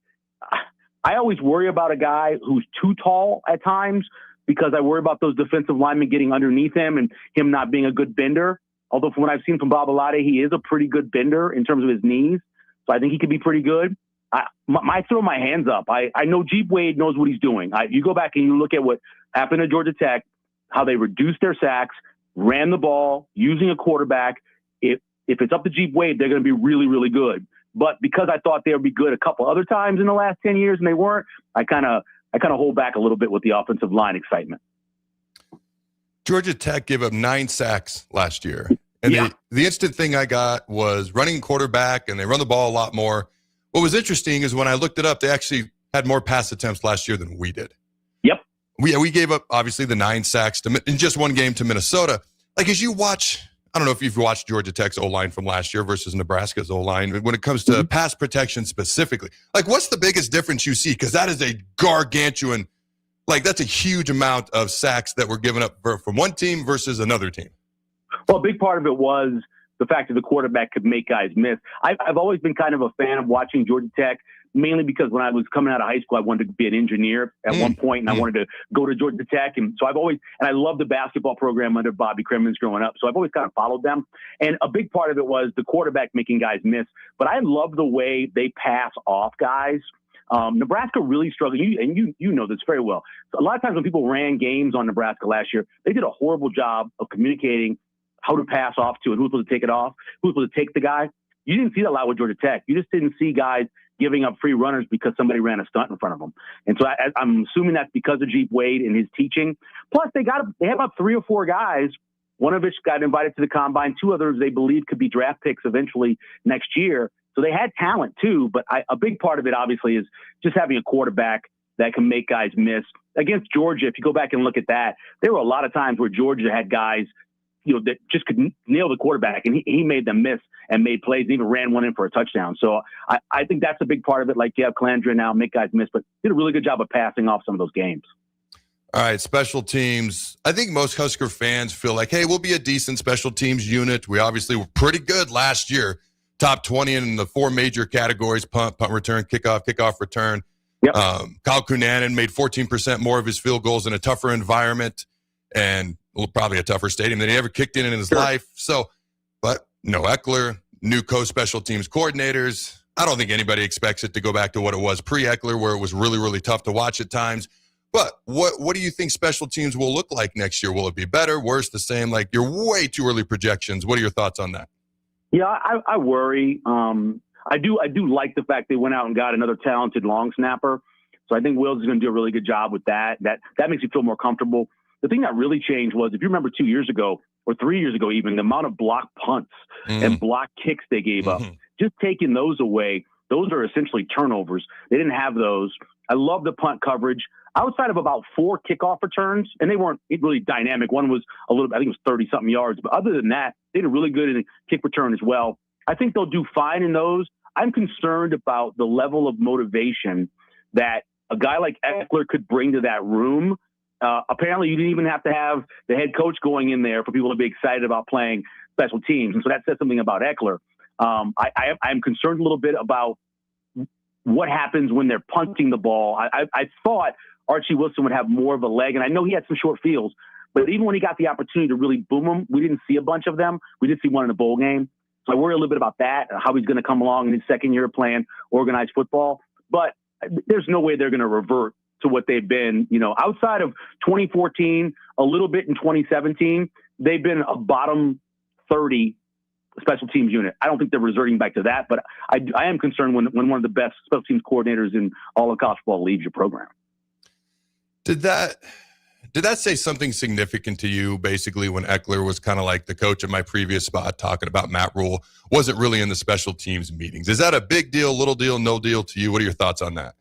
I always worry about a guy who's too tall at times because I worry about those defensive linemen getting underneath him and him not being a good bender. Although from what I've seen from Babalade, he is a pretty good bender in terms of his knees. So I think he could be pretty good. I throw my hands up. I know Jeep Wade knows what he's doing. You go back and you look at what happened at Georgia Tech, how they reduced their sacks, ran the ball, using a quarterback. If it's up to Jeep Wade, they're going to be really, really good. But because I thought they would be good a couple other times in the last 10 years and they weren't, I kind of hold back a little bit with the offensive line excitement. Georgia Tech gave up 9 sacks last year. And the instant thing I got was running quarterback, and they run the ball a lot more. What was interesting is when I looked it up, they actually had more pass attempts last year than we did. Yep. We gave up, obviously, the 9 sacks in just one game to Minnesota. Like, as you watch, I don't know if you've watched Georgia Tech's O-line from last year versus Nebraska's O-line when it comes to pass protection specifically. Like, what's the biggest difference you see? Because that is a gargantuan, that's a huge amount of sacks that were given up from one team versus another team. Well, a big part of it was the fact that the quarterback could make guys miss. I've always been kind of a fan of watching Georgia Tech, mainly because when I was coming out of high school, I wanted to be an engineer at one point, and I wanted to go to Georgia Tech. And so I love the basketball program under Bobby Crimmins growing up. So I've always kind of followed them. And a big part of it was the quarterback making guys miss. But I love the way they pass off guys. Nebraska really struggled, and you know this very well. So a lot of times when people ran games on Nebraska last year, they did a horrible job of communicating how to pass off to and who's supposed to take it off, who's supposed to take the guy. You didn't see that a lot with Georgia Tech. You just didn't see guys giving up free runners because somebody ran a stunt in front of them. And so I'm assuming that's because of Jeep Wade and his teaching. Plus, they have about 3 or 4 guys, one of which got invited to the combine, 2 others they believe could be draft picks eventually next year. So they had talent too, but a big part of it obviously is just having a quarterback that can make guys miss. Against Georgia, if you go back and look at that, there were a lot of times where Georgia had guys that just could nail the quarterback, and he made them miss and made plays and even ran one in for a touchdown. So I think that's a big part of it. Like you have Calandria now, make guys miss, but did a really good job of passing off some of those games. All right, special teams. I think most Husker fans feel like, hey, we'll be a decent special teams unit. We obviously were pretty good last year. Top 20 in the 4 major categories: punt return, kickoff return. Yep. Kyle Cunanan made 14% more of his field goals in a tougher environment and probably a tougher stadium than he ever kicked in his life. So, but no Eckler, new co-special teams coordinators. I don't think anybody expects it to go back to what it was pre-Eckler, where it was really, really tough to watch at times. But what do you think special teams will look like next year? Will it be better, worse, the same? Like, you're way too early projections. What are your thoughts on that? Yeah, I worry. I do like the fact they went out and got another talented long snapper. So I think Wills is going to do a really good job with that. That makes me feel more comfortable. The thing that really changed was, if you remember 2 years ago or 3 years ago, even the amount of block punts and block kicks they gave up, just taking those away, those are essentially turnovers. They didn't have those. I love the punt coverage. Outside of about 4 kickoff returns, and they weren't really dynamic. One was a little, I think it was 30-something yards. But other than that, they did really good in the kick return as well. I think they'll do fine in those. I'm concerned about the level of motivation that a guy like Eckler could bring to that room. Apparently, you didn't even have to have the head coach going in there for people to be excited about playing special teams. And so that says something about Eckler. I'm concerned a little bit about what happens when they're punting the ball. I thought Archie Wilson would have more of a leg, and I know he had some short fields, but even when he got the opportunity to really boom them, we didn't see a bunch of them. We did see one in the bowl game. So I worry a little bit about that, how he's going to come along in his second year playing organized football. But there's no way they're going to revert to what they've been, outside of 2014, a little bit in 2017, they've been a bottom 30 special teams unit. I don't think they're resorting back to that, but I am concerned when one of the best special teams coordinators in all of college football leaves your program. Did that say something significant to you, basically, when Eckler was kind of like the coach at my previous spot talking about Matt Rule? Wasn't really in the special teams meetings. Is that a big deal, little deal, no deal to you? What are your thoughts on that?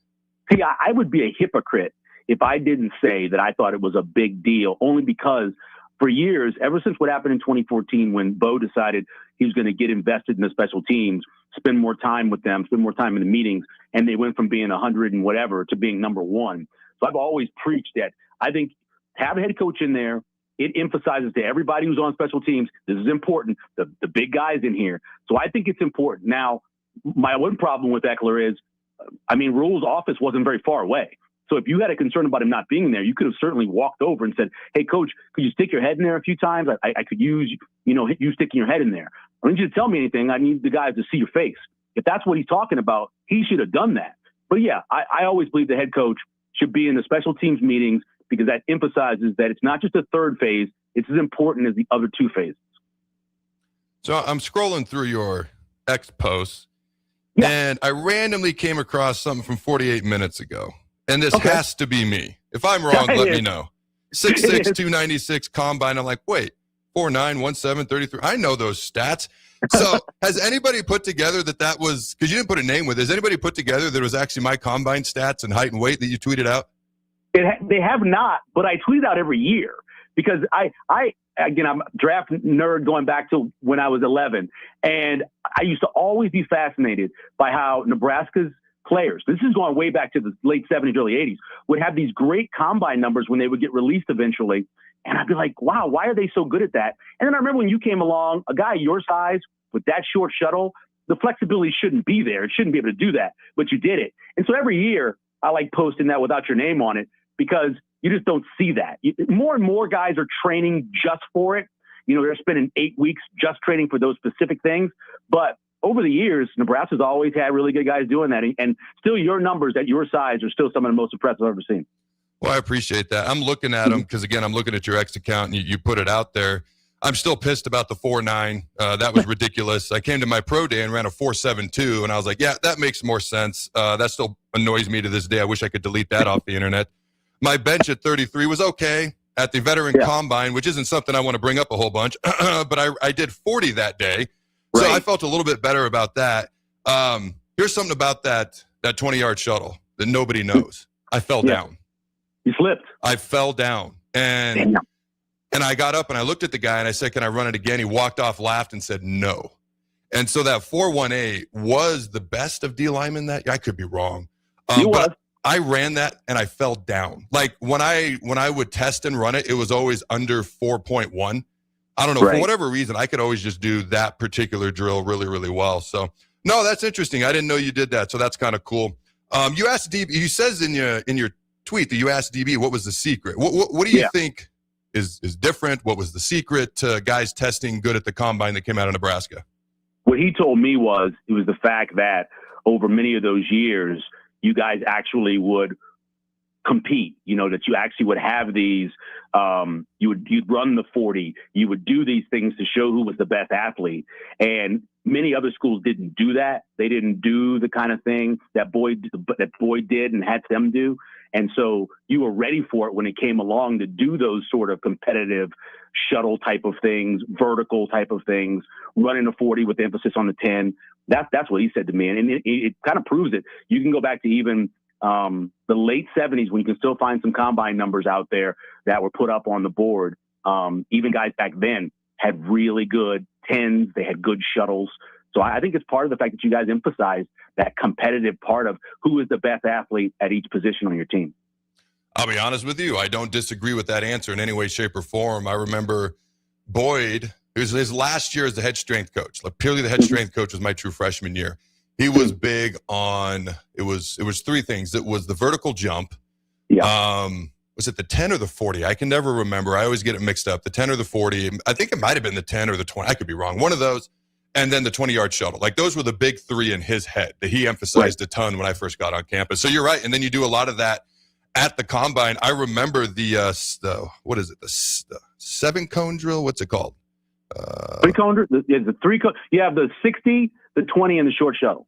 See, I would be a hypocrite if I didn't say that I thought it was a big deal, only because for years, ever since what happened in 2014 when Bo decided he was going to get invested in the special teams, spend more time with them, spend more time in the meetings, and they went from being 100 and whatever to being number one. So I've always preached that. I think have a head coach in there. It emphasizes to everybody who's on special teams, this is important, the big guys in here. So I think it's important. Now, my one problem with Eckler is, Rule's office wasn't very far away. So if you had a concern about him not being there, you could have certainly walked over and said, hey, coach, could you stick your head in there a few times? I could use, you sticking your head in there. I don't need you to tell me anything. I need the guys to see your face. If that's what he's talking about, he should have done that. But yeah, I always believe the head coach should be in the special teams meetings because that emphasizes that it's not just the third phase. It's as important as the other two phases. So I'm scrolling through your X posts, and I randomly came across something from 48 minutes ago. And this has to be me. If I'm wrong, let me know. 6'6", 296 combine. I'm like, wait, 4'9", 17, 33. I know those stats. So has anybody put together that was, because you didn't put a name with it, has anybody put together that it was actually my combine stats and height and weight that you tweeted out? They have not, but I tweet out every year because again, I'm a draft nerd going back to when I was 11. And I used to always be fascinated by how Nebraska's players, this is going way back to the late 70s, early 80s, would have these great combine numbers when they would get released eventually. And I'd be like, wow, why are they so good at that? And then I remember when you came along, a guy your size with that short shuttle, the flexibility shouldn't be there. It shouldn't be able to do that, but you did it. And so every year I like posting that without your name on it because you just don't see that. More and more guys are training just for it. They're spending 8 weeks just training for those specific things. But over the years, Nebraska's always had really good guys doing that. And still your numbers at your size are still some of the most impressive I've ever seen. Well, I appreciate that. I'm looking at them because, again, I'm looking at your X account and you put it out there. I'm still pissed about the 4'9". That was ridiculous. I came to my pro day and ran a 4'7" and I was like, yeah, that makes more sense. That still annoys me to this day. I wish I could delete that off the internet. My bench at 33 was okay at the veteran combine, which isn't something I want to bring up a whole bunch, but I did 40 that day. So I felt a little bit better about that. Here's something about that 20-yard shuttle that nobody knows. I fell down. You slipped. I fell down. And I got up and I looked at the guy and I said, can I run it again? He walked off, laughed, and said no. And so that 4.18 was the best of D linemen that year. I could be wrong. But I ran that and I fell down. Like when I would test and run it, it was always under 4.1. I don't know, for whatever reason, I could always just do that particular drill really, really well. So, no, that's interesting. I didn't know you did that, so that's kind of cool. You asked DB, you says in your tweet that you asked DB what was the secret. What do you think is different? What was the secret to guys testing good at the combine that came out of Nebraska? What he told me was it was the fact that over many of those years, you guys actually would compete, that you actually would have these, you'd run the 40, you would do these things to show who was the best athlete. And many other schools didn't do that. They didn't do the kind of thing that Boyd did and had them do. And so you were ready for it when it came along to do those sort of competitive shuttle type of things, vertical type of things, running a 40 with emphasis on the 10. That's what he said to me. And it kind of proves it. You can go back to even the late 70s when you can still find some combine numbers out there that were put up on the board. Even guys back then had really good 10s. They had good shuttles. So I think it's part of the fact that you guys emphasize that competitive part of who is the best athlete at each position on your team. I'll be honest with you. I don't disagree with that answer in any way, shape, or form. I remember Boyd, it was his last year as the head strength coach. Like purely the head strength coach was my true freshman year. He was big on, it was three things. It was the vertical jump. Yeah. Was it the 10 or the 40? I can never remember. I always get it mixed up. The 10 or the 40. I think it might have been the 10 or the 20. I could be wrong. One of those. And then the 20-yard shuttle. Like those were the big three in his head that he emphasized a ton when I first got on campus. So you're right. And then you do a lot of that at the combine. I remember the 7-cone drill. What's it called? 3-cone drill. The 3-cone. You have the 60, the 20, and the short shuttle.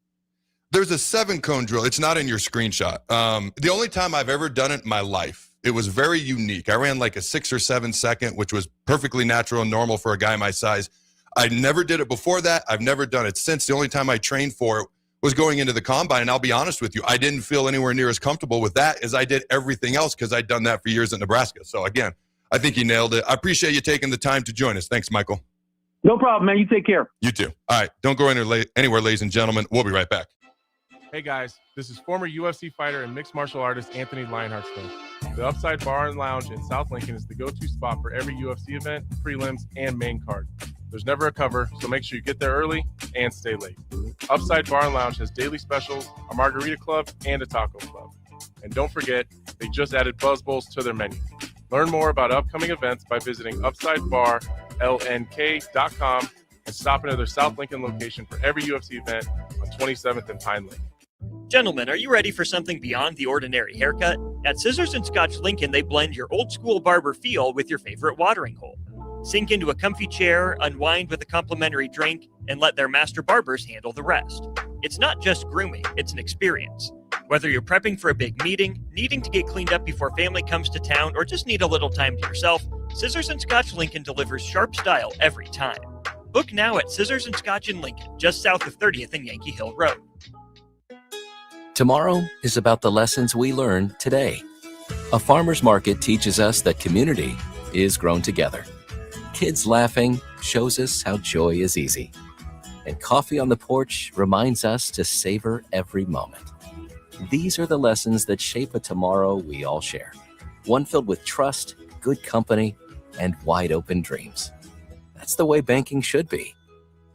There's a 7-cone drill. It's not in your screenshot. The only time I've ever done it in my life, it was very unique. I ran like a 6 or 7 second, which was perfectly natural and normal for a guy my size. I never did it before that. I've never done it since. The only time I trained for it was going into the combine. And I'll be honest with you, I didn't feel anywhere near as comfortable with that as I did everything else because I'd done that for years at Nebraska. So again, I think you nailed it. I appreciate you taking the time to join us. Thanks, Michael. No problem, man. You take care. You too. All right. Don't go anywhere, ladies and gentlemen. We'll be right back. Hey guys, this is former UFC fighter and mixed martial artist Anthony Lionheart Smith. The Upside Bar and Lounge in South Lincoln is the go-to spot for every UFC event, prelims, and main card. There's never a cover, so make sure you get there early and stay late. Upside Bar and Lounge has daily specials, a margarita club, and a taco club. And don't forget, they just added Buzz Bowls to their menu. Learn more about upcoming events by visiting UpsideBarLNK.com and stop into their South Lincoln location for every UFC event on 27th and Pine Lake. Gentlemen, are you ready for something beyond the ordinary haircut? At Scissors and Scotch Lincoln, they blend your old school barber feel with your favorite watering hole. Sink into a comfy chair, unwind with a complimentary drink, and let their master barbers handle the rest. It's not just grooming, it's an experience. Whether you're prepping for a big meeting, needing to get cleaned up before family comes to town, or just need a little time to yourself, Scissors and Scotch Lincoln delivers sharp style every time. Book now at Scissors and Scotch in Lincoln, just south of 30th and Yankee Hill Road. Tomorrow is about the lessons we learn today. A farmer's market teaches us that community is grown together. Kids laughing shows us how joy is easy. And coffee on the porch reminds us to savor every moment. These are the lessons that shape a tomorrow we all share. One filled with trust, good company, and wide open dreams. That's the way banking should be.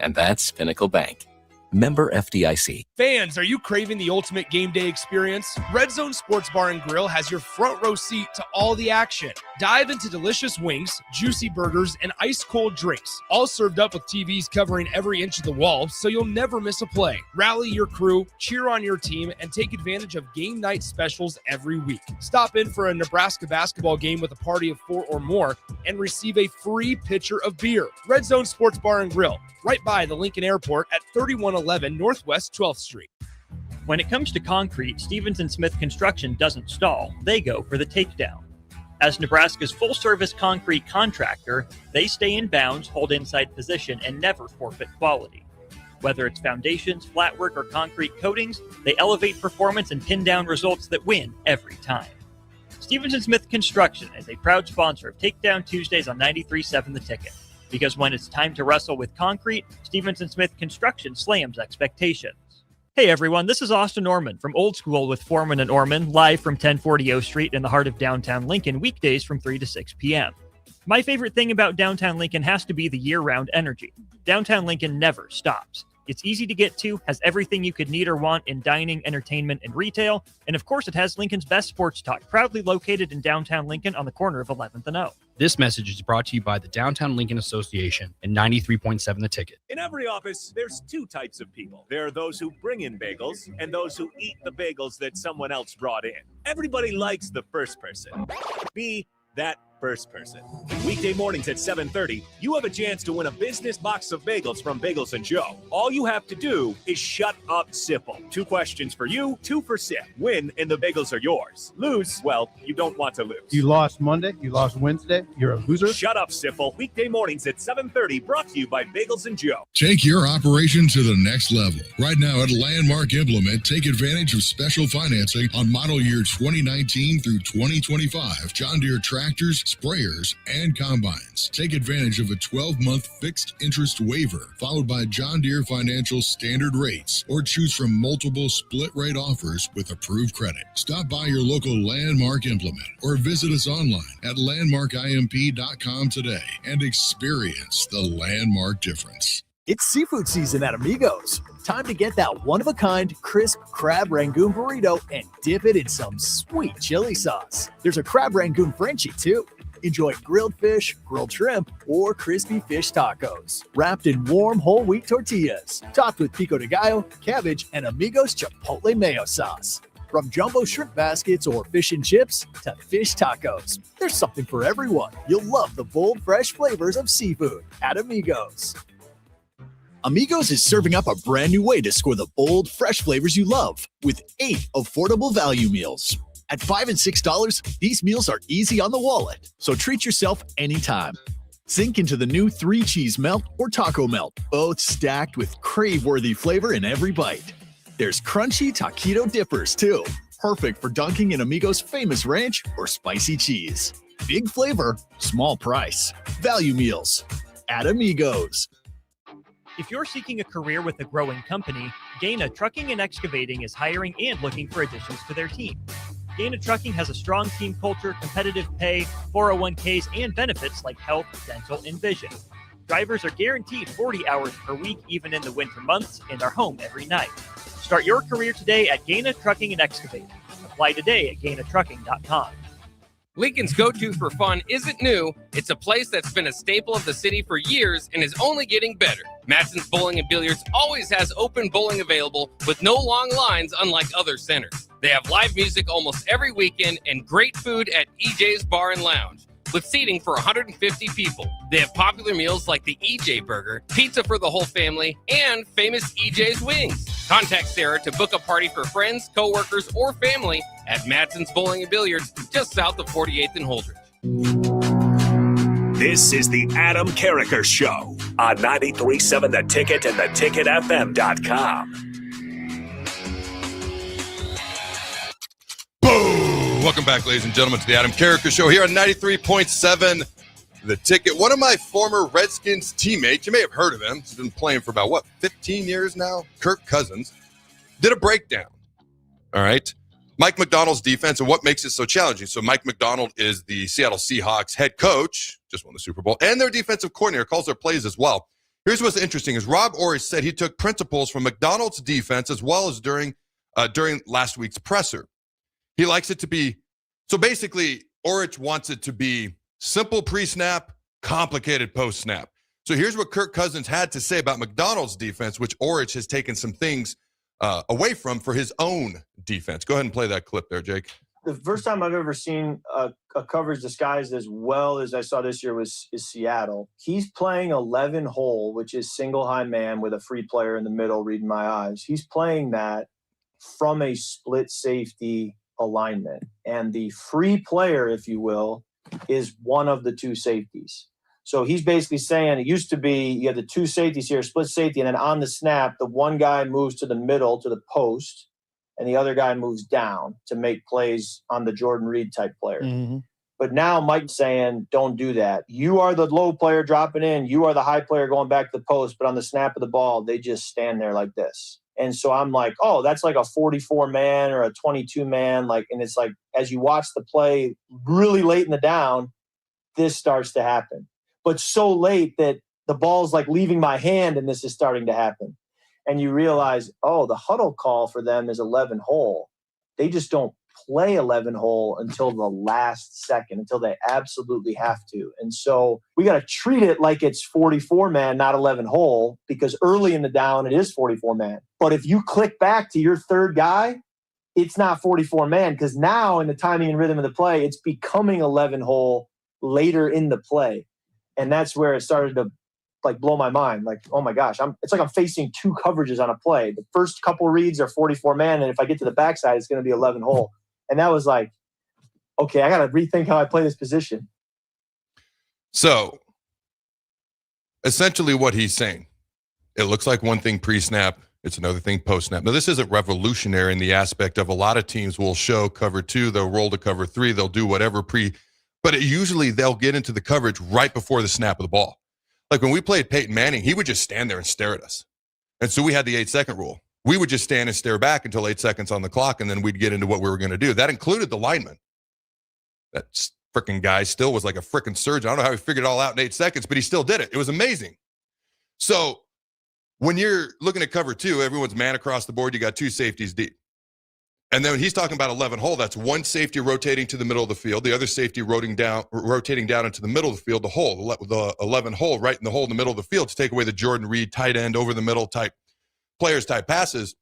And that's Pinnacle Bank. Member FDIC. Fans, are you craving the ultimate game day experience? Red Zone Sports Bar and Grill has your front row seat to all the action. Dive into delicious wings, juicy burgers, and ice-cold drinks, all served up with TVs covering every inch of the wall, so you'll never miss a play. Rally your crew, cheer on your team, and take advantage of game night specials every week. Stop in for a Nebraska basketball game with a party of 4 or more and receive a free pitcher of beer. Red Zone Sports Bar and Grill, right by the Lincoln Airport at 3111 Northwest 12th Street. When it comes to concrete, Stevens & Smith Construction doesn't stall. They go for the takedown. As Nebraska's full-service concrete contractor, they stay in bounds, hold inside position, and never forfeit quality. Whether it's foundations, flatwork, or concrete coatings, they elevate performance and pin down results that win every time. Stevens & Smith Construction is a proud sponsor of Takedown Tuesdays on 93.7 The Ticket. Because when it's time to wrestle with concrete, Stevens & Smith Construction slams expectations. Hey everyone, this is Austin Orman from Old School with Foreman and Orman, live from 1040 O Street in the heart of downtown Lincoln, weekdays from 3 to 6 p.m. My favorite thing about downtown Lincoln has to be the year-round energy. Downtown Lincoln never stops. It's easy to get to, has everything you could need or want in dining, entertainment, and retail, and of course it has Lincoln's best sports talk, proudly located in downtown Lincoln on the corner of 11th and O. This message is brought to you by the Downtown Lincoln Association and 93.7 The Ticket. In every office, there's two types of people. There are those who bring in bagels and those who eat the bagels that someone else brought in. Everybody likes the first person. Be that first person. Weekday mornings at 7:30, you have a chance to win a business box of bagels from Bagels & Joe. All you have to do is shut up, Sipple. 2 questions for you, 2 for Sip. Win, and the bagels are yours. Lose, well, you don't want to lose. You lost Monday. You lost Wednesday. You're a loser. Shut up, Sipple. Weekday mornings at 7:30, brought to you by Bagels & Joe. Take your operation to the next level. Right now at Landmark Implement, take advantage of special financing on model year 2019 through 2025 John Deere tractors, sprayers, and combines. Take advantage of a 12-month fixed interest waiver, followed by John Deere Financial standard rates, or choose from multiple split rate offers with approved credit. Stop by your local Landmark Implement or visit us online at landmarkimp.com today and experience the Landmark difference. It's seafood season at Amigos. Time to get that one-of-a-kind, crisp crab rangoon burrito and dip it in some sweet chili sauce. There's a crab rangoon Frenchie, too. Enjoy grilled fish, grilled shrimp, or crispy fish tacos. Wrapped in warm whole wheat tortillas. Topped with pico de gallo, cabbage, and Amigos Chipotle mayo sauce. From jumbo shrimp baskets or fish and chips to fish tacos, there's something for everyone. You'll love the bold, fresh flavors of seafood at Amigos. Amigos is serving up a brand new way to score the bold, fresh flavors you love with 8 affordable value meals. At $5 and $6, these meals are easy on the wallet, so treat yourself anytime. Sink into the new 3-cheese melt or taco melt, both stacked with crave-worthy flavor in every bite. There's crunchy taquito dippers, too, perfect for dunking in Amigos' famous ranch or spicy cheese. Big flavor, small price. Value meals at Amigos. If you're seeking a career with a growing company, Gaina Trucking and Excavating is hiring and looking for additions to their team. Gaina Trucking has a strong team culture, competitive pay, 401ks, and benefits like health, dental, and vision. Drivers are guaranteed 40 hours per week, even in the winter months, and are home every night. Start your career today at Gaina Trucking and Excavating. Apply today at GainaTrucking.com. Lincoln's go-to for fun isn't new. It's a place that's been a staple of the city for years and is only getting better. Matson's Bowling and Billiards always has open bowling available with no long lines, unlike other centers. They have live music almost every weekend and great food at EJ's Bar and Lounge, with seating for 150 people. They have popular meals like the EJ Burger, pizza for the whole family, and famous EJ's Wings. Contact Sarah to book a party for friends, coworkers, or family at Matson's Bowling and Billiards, just south of 48th and Holdridge. This is the Adam Carriker Show on 93.7 The Ticket and theticketfm.com. Boom! Welcome back, ladies and gentlemen, to the Adam Carriker Show here on 93.7 The Ticket. One of my former Redskins teammates, you may have heard of him, he's been playing for about, 15 years now? Kirk Cousins, did a breakdown, all right? Mike Macdonald's defense and what makes it so challenging. So Mike Macdonald is the Seattle Seahawks head coach, just won the Super Bowl, and their defensive coordinator, calls their plays as well. Here's what's interesting is Rob Orich said he took principles from Macdonald's defense as well as during last week's presser. He likes it to be, so basically Orich wants it to be simple pre-snap, complicated post-snap. So here's what Kirk Cousins had to say about Macdonald's defense, which Orich has taken some things away from for his own defense. Go ahead and play that clip there, Jake. The first time I've ever seen a coverage disguised as well as I saw this year is Seattle. He's playing 11 hole, which is single high man with a free player in the middle reading my eyes. He's playing that from a split safety alignment. And the free player, if you will, is one of the two safeties. So he's basically saying it used to be you have the two safeties here, split safety, and then on the snap, the one guy moves to the middle to the post, and the other guy moves down to make plays on the Jordan Reed type player. Mm-hmm. But now Mike's saying, don't do that. You are the low player dropping in. You are the high player going back to the post. But on the snap of the ball, they just stand there like this. And so I'm like, oh, that's like a 44-man or a 22-man. Like, and it's like, as you watch the play really late in the down, this starts to happen. But so late that the ball's like leaving my hand and this is starting to happen. And you realize, oh, the huddle call for them is 11 hole. They just don't play 11 hole until the last second, until they absolutely have to. And so we got to treat it like it's 44 man, not 11 hole, because early in the down, it is 44 man. But if you click back to your third guy, it's not 44 man, because now in the timing and rhythm of the play, it's becoming 11 hole later in the play. And that's where it started to like blow my mind. Like, oh my gosh, it's like I'm facing two coverages on a play. The first couple reads are 44 man, and if I get to the backside, it's going to be 11 hole. And that was like, okay, I got to rethink how I play this position. So essentially what he's saying, it looks like one thing pre-snap, it's another thing post-snap. Now, this isn't revolutionary in the aspect of a lot of teams will show cover 2, they'll roll to cover 3, they'll do whatever but usually they'll get into the coverage right before the snap of the ball. Like when we played Peyton Manning, he would just stand there and stare at us. And so we had the 8-second rule. We would just stand and stare back until 8 seconds on the clock, and then we'd get into what we were going to do. That included the lineman. That freaking guy still was like a freaking surgeon. I don't know how he figured it all out in 8 seconds, but he still did it. It was amazing. So when you're looking at cover 2, everyone's man across the board. You got 2 safeties deep. And then when he's talking about 11 hole, that's one safety rotating to the middle of the field, the other safety rotating down into the middle of the field, the 11 hole right in the hole in the middle of the field to take away the Jordan Reed tight end over the middle type players type passes.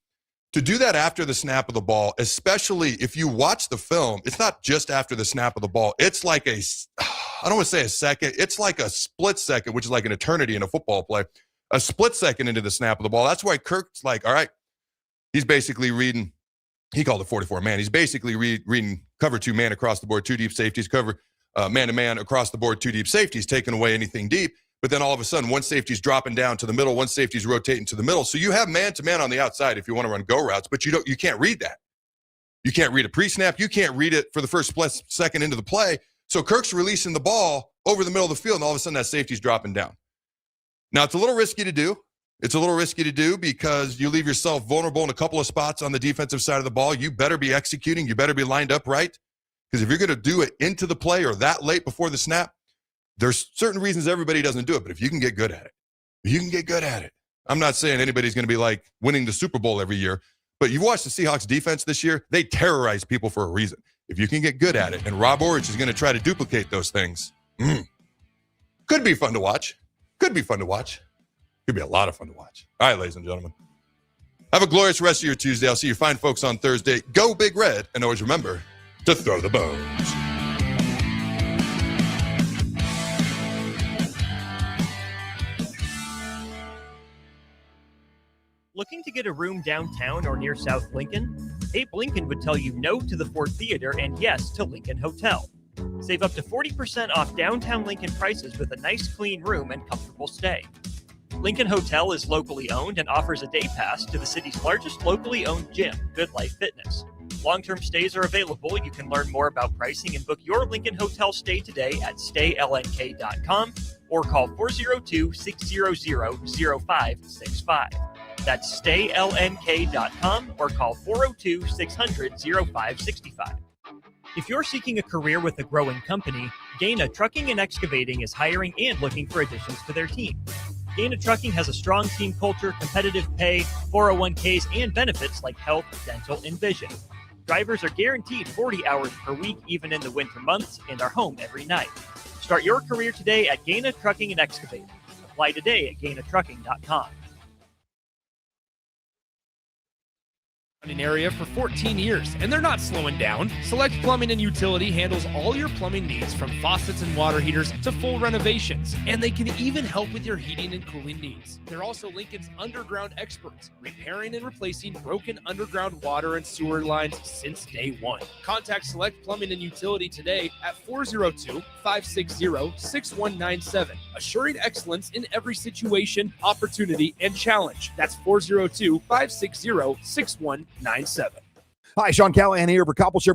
To do that after the snap of the ball, especially if you watch the film, it's not just after the snap of the ball. It's like I don't want to say a second. It's like a split second, which is like an eternity in a football play. A split second into the snap of the ball. That's why Kirk's like, all right, he's basically reading. He called it 44 man. He's basically reading cover 2 man across the board, 2 deep safeties, cover man to man across the board, 2 deep safeties, taking away anything deep. But then all of a sudden, one safety's dropping down to the middle, one safety's rotating to the middle. So you have man to man on the outside if you want to run go routes, but you can't read that. You can't read a pre-snap. You can't read it for the first second into the play. So Kirk's releasing the ball over the middle of the field, and all of a sudden that safety's dropping down. Now, it's a little risky to do. It's a little risky to do because you leave yourself vulnerable in a couple of spots on the defensive side of the ball. You better be executing. You better be lined up right. Because if you're going to do it into the play or that late before the snap, there's certain reasons everybody doesn't do it. But if you can get good at it, I'm not saying anybody's going to be like winning the Super Bowl every year. But you've watched the Seahawks defense this year. They terrorize people for a reason. If you can get good at it, and Rob Orich is going to try to duplicate those things, could be fun to watch. Could be a lot of fun to watch. All right, ladies and gentlemen. Have a glorious rest of your Tuesday. I'll see you fine folks on Thursday. Go Big Red. And always remember to throw the bones. Looking to get a room downtown or near South Lincoln? Abe Lincoln would tell you no to the Ford Theater and yes to Lincoln Hotel. Save up to 40% off downtown Lincoln prices with a nice clean room and comfortable stay. Lincoln Hotel is locally owned and offers a day pass to the city's largest locally owned gym, Good Life Fitness. Long-term stays are available. You can learn more about pricing and book your Lincoln Hotel stay today at staylnk.com or call 402-600-0565. That's staylnk.com or call 402-600-0565. If you're seeking a career with a growing company, Gaina Trucking and Excavating is hiring and looking for additions to their team. Gaina Trucking has a strong team culture, competitive pay, 401ks, and benefits like health, dental, and vision. Drivers are guaranteed 40 hours per week, even in the winter months, and are home every night. Start your career today at Gaina Trucking and Excavating. Apply today at GainaTrucking.com. Area for 14 years, and they're not slowing down. Select Plumbing and Utility handles all your plumbing needs, from faucets and water heaters to full renovations, and they can even help with your heating and cooling needs. They're also Lincoln's underground experts, repairing and replacing broken underground water and sewer lines since day one. Contact Select Plumbing and Utility today at 402-560-6197, assuring excellence in every situation, opportunity, and challenge. That's 402-560-6197. Hi, Sean Callahan here for Coppell Chevrolet.